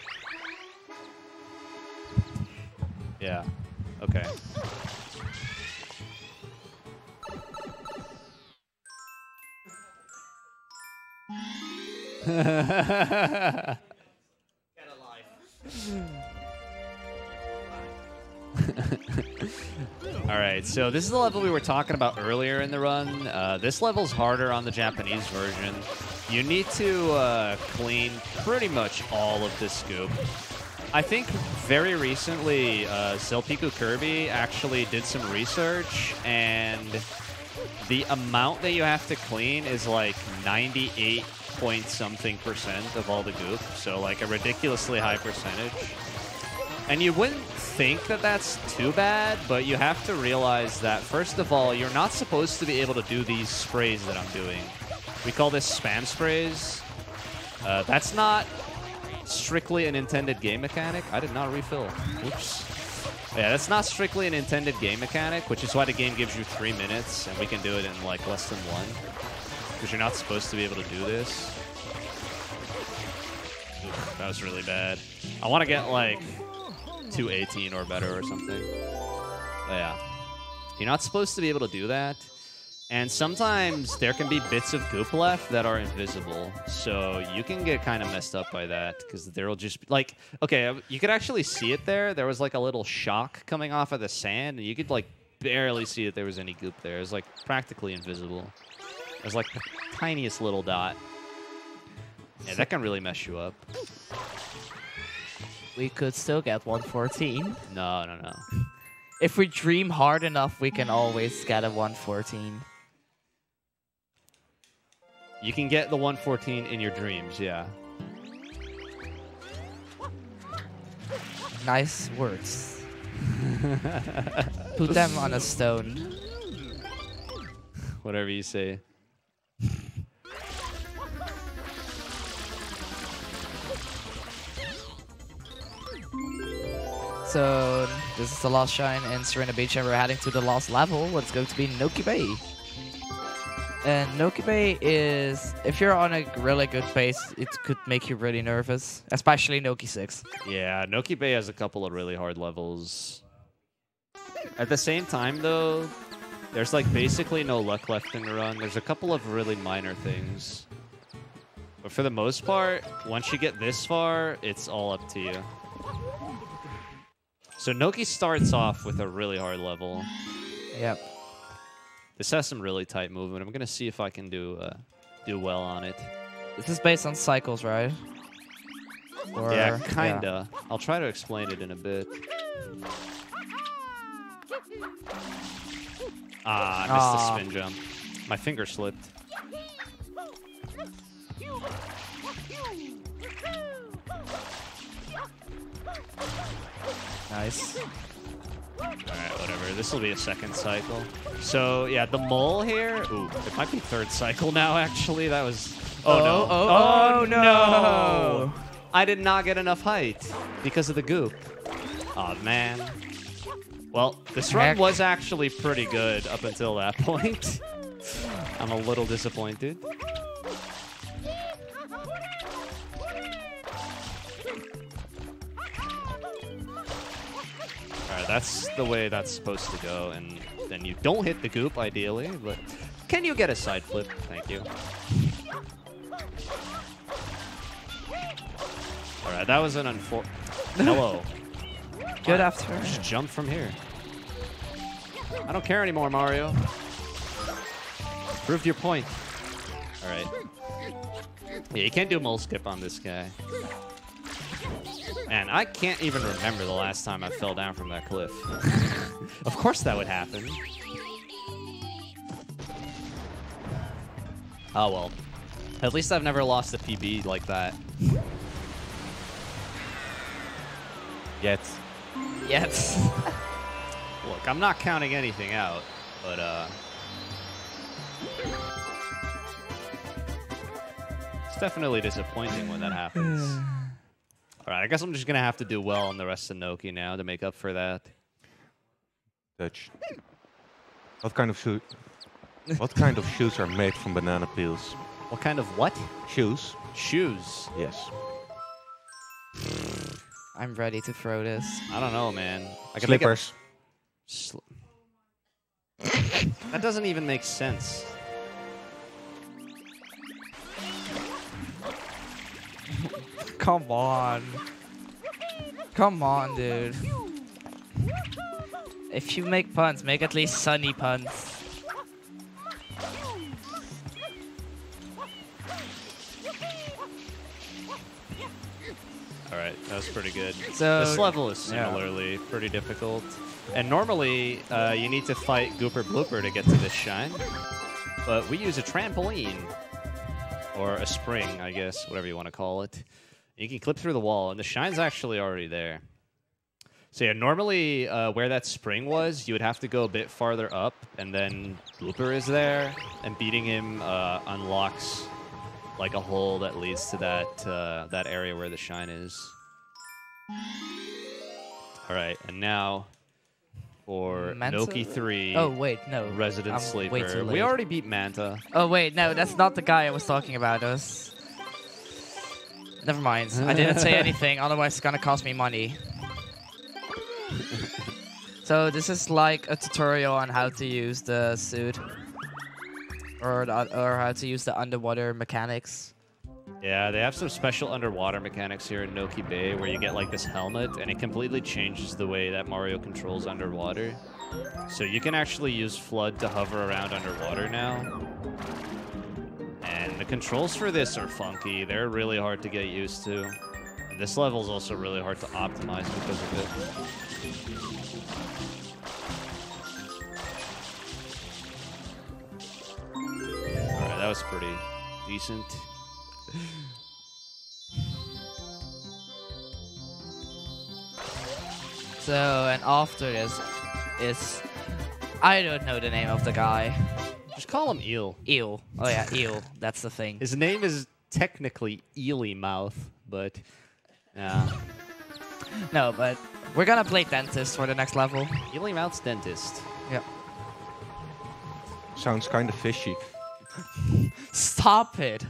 Yeah. Okay. All right, so this is the level we were talking about earlier in the run. This level's harder on the Japanese version. You need to clean pretty much all of this scoop. I think very recently, Zelpiku Kirby actually did some research, and the amount that you have to clean is like 98-point-something% of all the goop, so like a ridiculously high percentage. And you wouldn't think that that's too bad, but you have to realize that, first of all, you're not supposed to be able to do these sprays that I'm doing. We call this spam sprays. That's not strictly an intended game mechanic. I did not refill. Oops. Yeah, that's not strictly an intended game mechanic, which is why the game gives you 3 minutes, and we can do it in like less than 1. Because you're not supposed to be able to do this. Oof, that was really bad. I want to get like 218 or better or something. But yeah. You're not supposed to be able to do that. And sometimes there can be bits of goop left that are invisible. So you can get kind of messed up by that because there will just be like, okay, you could actually see it there. There was like a little shock coming off of the sand, and you could like barely see that there was any goop there. It was like practically invisible. It was like the tiniest little dot. Yeah, that can really mess you up. We could still get 114. No, no, no. If we dream hard enough, we can always get a 114. You can get the 114 in your dreams, yeah. Nice words. Put them on a stone. Whatever you say. So this is the last shine in Serena Beach, and we're heading to the last level. What's going to be Noki Bay. And Noki Bay is, if you're on a really good pace, it could make you really nervous, especially Noki 6. Yeah, Noki Bay has a couple of really hard levels. At the same time, though, there's like basically no luck left in the run. There's a couple of really minor things. But for the most part, once you get this far, it's all up to you. So Noki starts off with a really hard level. Yep. This has some really tight movement. I'm gonna see if I can do well on it. This is based on cycles, right? Or, yeah, kinda. Yeah. I'll try to explain it in a bit. Ah, I missed the spin jump. My finger slipped. Nice. Alright, whatever. This will be a second cycle. So, yeah, the mole here... Ooh, it might be third cycle now, actually. That was... Oh, no. Oh, no. I did not get enough height because of the goop. Oh, man. Well, this run was actually pretty good up until that point. I'm a little disappointed. Alright, that's the way that's supposed to go, and then you don't hit the goop, ideally, but can you get a side flip? Thank you. Alright, that was an Hello. Good after. Just jump from here. I don't care anymore, Mario. Proved your point. Alright. Yeah, you can't do mole skip on this guy. And I can't even remember the last time I fell down from that cliff. Of course that would happen. Oh well. At least I've never lost a PB like that. Yet. Look, I'm not counting anything out, but it's definitely disappointing when that happens. Alright, I guess I'm just gonna have to do well on the rest of Noki now to make up for that. Dutch. What kind of shoe? What kind of shoes are made from banana peels? What kind of what? Shoes. Shoes. Yes. I'm ready to throw this. I don't know, man. I can Slippers. That doesn't even make sense. Come on. Come on, dude. If you make puns, make at least sunny puns. Alright, that was pretty good. So, this level is similarly pretty difficult. And normally, you need to fight Gooper Blooper to get to this shine. But we use a trampoline. Or a spring, I guess, whatever you want to call it. You can clip through the wall, and the shine's actually already there. So yeah, normally where that spring was, you would have to go a bit farther up, and then Blooper is there, and beating him unlocks like a hole that leads to that area where the shine is. All right, and now for Manta? Noki 3. Oh wait, no. Resident I'm Sleeper. way too late. We already beat Manta. Oh wait, no, that's not the guy I was talking about. It was... Never mind. I didn't say anything, otherwise it's gonna cost me money. So this is like a tutorial on how to use the suit. Or how to use the underwater mechanics. Yeah, they have some special underwater mechanics here in Noki Bay where you get like this helmet and it completely changes the way that Mario controls underwater. So you can actually use Flood to hover around underwater now. And the controls for this are funky. They're really hard to get used to. And this level is also really hard to optimize because of it. Alright, that was pretty decent. So, and after this is... I don't know the name of the guy. Just call him Eel. Eel. Oh yeah, Eel. That's the thing. His name is technically Eely Mouth, but... Yeah. No, but we're gonna play Dentist for the next level. Eely Mouth's Dentist. Yep. Sounds kind of fishy. Stop it.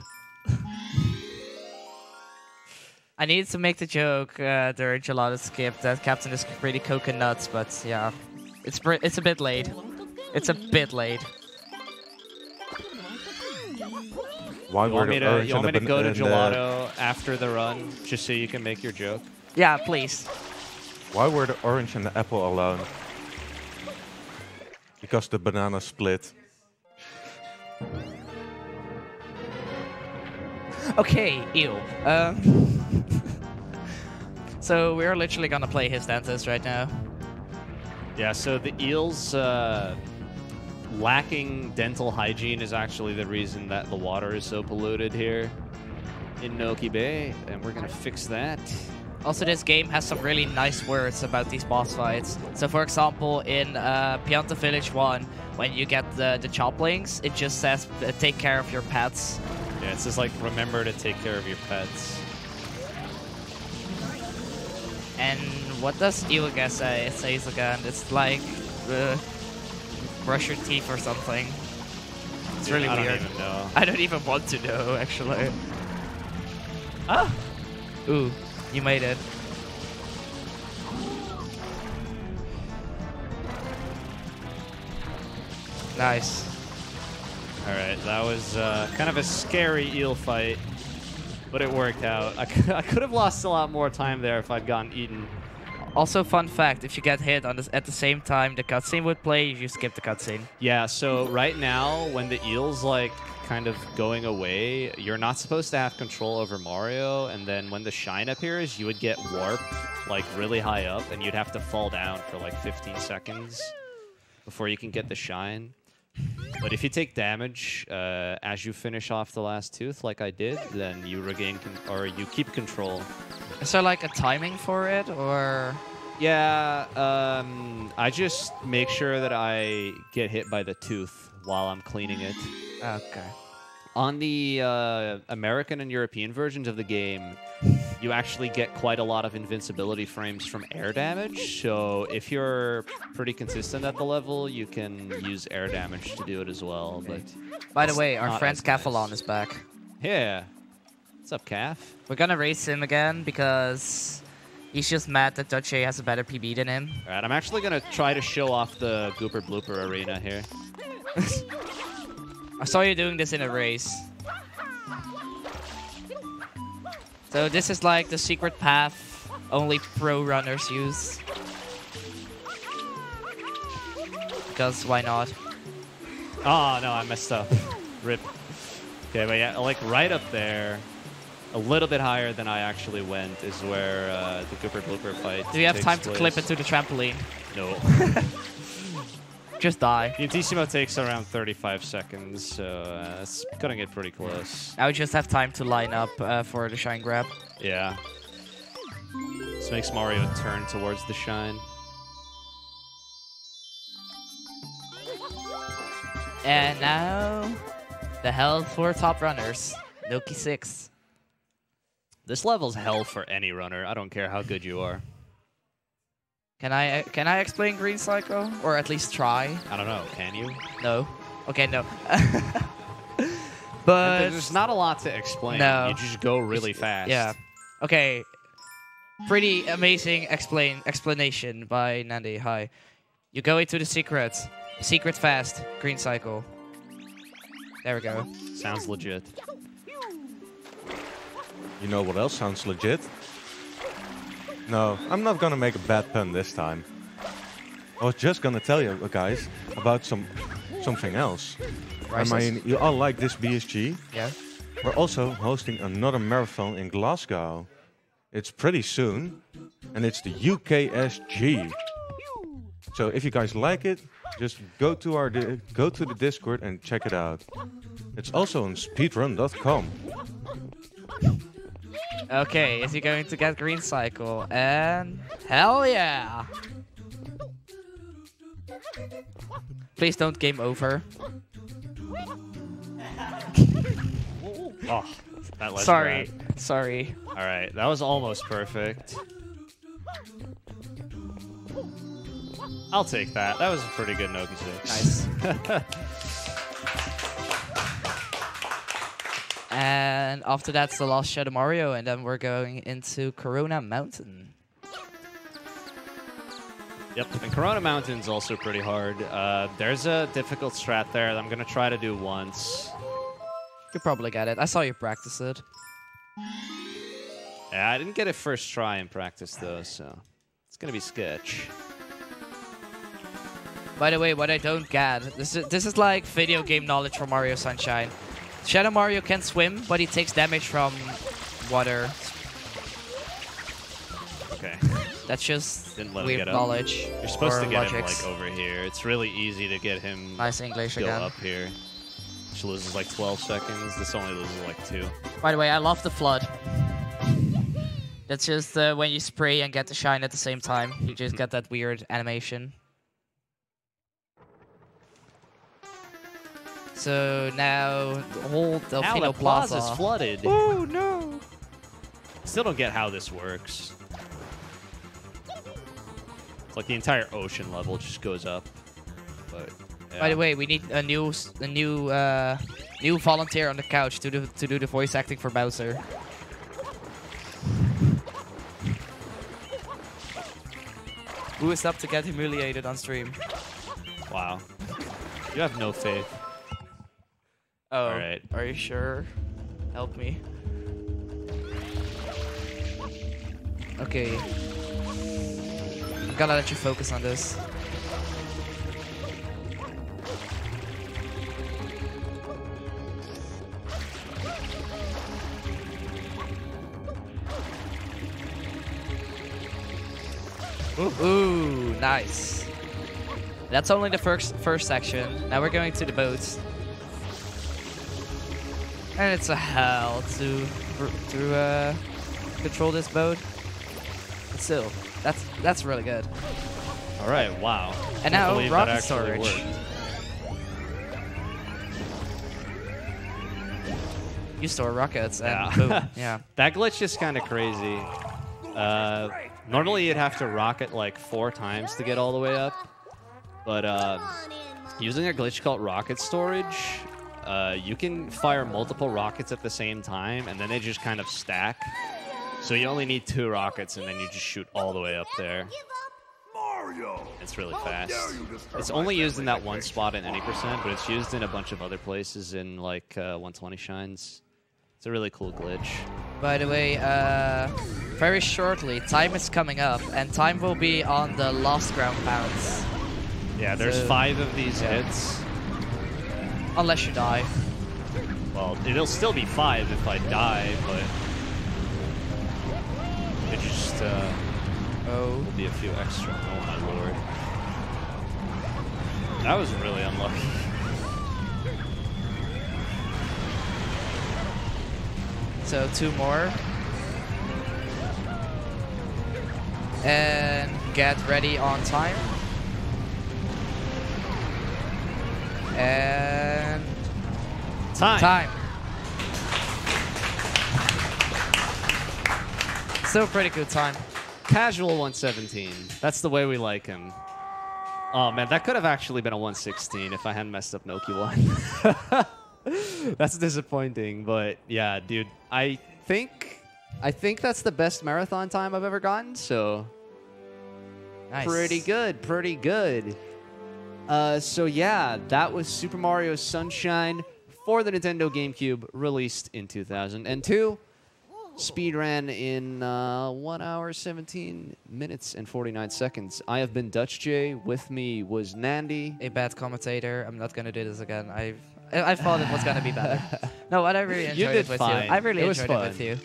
I needed to make the joke during Gelato Skip that Captain is pretty coconuts, but yeah, it's a bit late. It's a bit late. Why You want me to go to and Gelato after the run, just so you can make your joke? Yeah, please. why were the orange and the apple alone? Because the banana split. Okay, ew. So we're literally gonna play his Dentist right now. Yeah, so the eel's lacking dental hygiene is actually the reason that the water is so polluted here in Noki Bay, and we're gonna fix that. Also, this game has some really nice words about these boss fights. So, for example, in Pianta Village 1, when you get the choplings, it just says, take care of your pets. Yeah, it says, like, remember to take care of your pets. And what does Iwaga say? It says again, it's like, brush your teeth or something. It's really weird. I don't even know. I don't even want to know, actually. Ah! Ooh, you made it. Nice. Alright, that was kind of a scary eel fight, but it worked out. I could have lost a lot more time there if I'd gotten eaten. Also, fun fact, if you get hit on this at the same time the cutscene would play, you skip the cutscene. Yeah, so right now, when the eel's like kind of going away, you're not supposed to have control over Mario, and then when the shine appears, you would get warped like really high up, and you'd have to fall down for like 15 seconds before you can get the shine. But if you take damage as you finish off the last tooth, like I did, then you regain or you keep control. Is there like a timing for it, or? Yeah, I just make sure that I get hit by the tooth while I'm cleaning it. Okay. On the American and European versions of the game, you actually get quite a lot of invincibility frames from air damage. So if you're pretty consistent at the level, you can use air damage to do it as well. But by the way, our friend Cathalon is back. Yeah. What's up, Calf? We're gonna race him again because he's just mad that Dutchj has a better PB than him. All right, I'm actually gonna try to show off the Gooper Blooper arena here. I saw you doing this in a race. So this is like the secret path only pro runners use. Because why not? Oh, no, I messed up. Rip. Okay, but yeah, like right up there, a little bit higher than I actually went, is where the Gooper Blooper fight Do you have time place. to clip it to the trampoline? No. Just die. Piantissimo takes around 35 seconds, so it's gonna get pretty close. I would just have time to line up for the shine grab. Yeah. This makes Mario turn towards the shine. And now, the hell for top runners. Noki 6. This level's hell for any runner. I don't care how good you are. Can I explain Green Psycho? Or at least try? I don't know. Can you? No. Okay, no. But there's not a lot to explain. No. You just go really fast. Yeah. Okay. Pretty amazing explanation by Nandi. Hi. You go into the secret. Secret fast. Green Cycle. There we go. Sounds legit. You know what else sounds legit? No, I'm not gonna make a bad pun this time. I was just gonna tell you guys about something else. I mean, you all like this BSG? Yeah. We're also hosting another marathon in Glasgow. It's pretty soon, and it's the UKSG. So if you guys like it, just go to the Discord and check it out. It's also on speedrun.com. Okay, is he going to get green cycle? And hell yeah! Please don't game over. Oh, that was Sorry, bad. sorry. All right, that was almost perfect. I'll take that. That was a pretty good Noki 6. Nice. And after that's the last Shadow Mario, and then we're going into Corona Mountain. Yep, and Corona Mountain's also pretty hard. There's a difficult strat there that I'm going to try to do once. You probably get it. I saw you practice it. Yeah, I didn't get it first try in practice, though, so it's going to be sketch. By the way, what I don't get, this is like video game knowledge for Mario Sunshine. Shadow Mario can swim, but he takes damage from water. Okay. That's just Didn't let him weird get up. knowledge. You're supposed to or get him, logics. like, over here. It's really easy to get him Nice English still again. up here. She loses, like, 12 seconds. This only loses, like, 2. By the way, I love the flood. That's just when you spray and get the shine at the same time. You just get that weird animation. So now the whole Delfino Plaza is flooded. Oh no! Still don't get how this works. It's like the entire ocean level just goes up. But yeah. By the way, we need a new volunteer on the couch to do the voice acting for Bowser. Who is up to get humiliated on stream? Wow, you have no faith. Oh, All right. Are you sure? Help me. Okay. I'm gonna let you focus on this. Ooh, nice. That's only the first section. Now we're going to the boats. And it's a hell to control this boat. But still, that's really good. All right, wow. And Can't now believe rocket that actually storage. worked. You store rockets and Yeah. boom. Yeah. That glitch is kind of crazy. Normally you'd have to rocket like 4 times to get all the way up. But using a glitch called rocket storage, you can fire multiple rockets at the same time, and then they just kind of stack. So you only need 2 rockets, and then you just shoot all the way up there. It's really fast. It's only used in that one spot at any %, but it's used in a bunch of other places in like 120 shines. It's a really cool glitch. By the way, very shortly, time is coming up, and time will be on the last ground pounds. Yeah, there's So, 5 of these hits. Unless you die. Well, it'll still be 5 if I die, but it just will be a few extra. Oh my lord. That was really unlucky. So 2 more. And get ready on time. And time. Still pretty good time. Casual 117. That's the way we like him. Oh man, that could have actually been a 116 if I hadn't messed up Noki 1. That's disappointing, but yeah, dude, I think that's the best marathon time I've ever gotten, so Nice. pretty good. So yeah, that was Super Mario Sunshine for the Nintendo GameCube, released in 2002. Speedran in 1 hour, 17 minutes, and 49 seconds. I have been Dutchj. With me was Nandy. A bad commentator. I'm not gonna do this again. I thought it was gonna be better. No, but I really enjoyed did it with fine. you. I really It was enjoyed it fun. with you.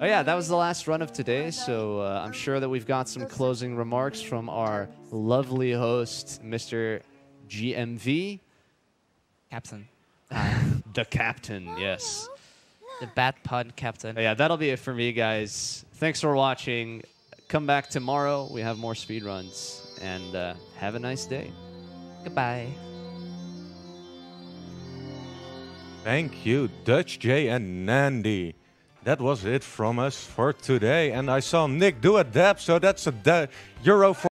Oh yeah, that was the last run of today, so I'm sure that we've got some closing remarks from our lovely host, Mr. GMV. Captain. The captain, yes. The bad pun, Captain. Yeah, that'll be it for me, guys. Thanks for watching. Come back tomorrow. We have more speedruns. And have a nice day. Goodbye. Thank you, Dutchj and Nandy. That was it from us for today. And I saw Nick do a dab, so that's a Euro for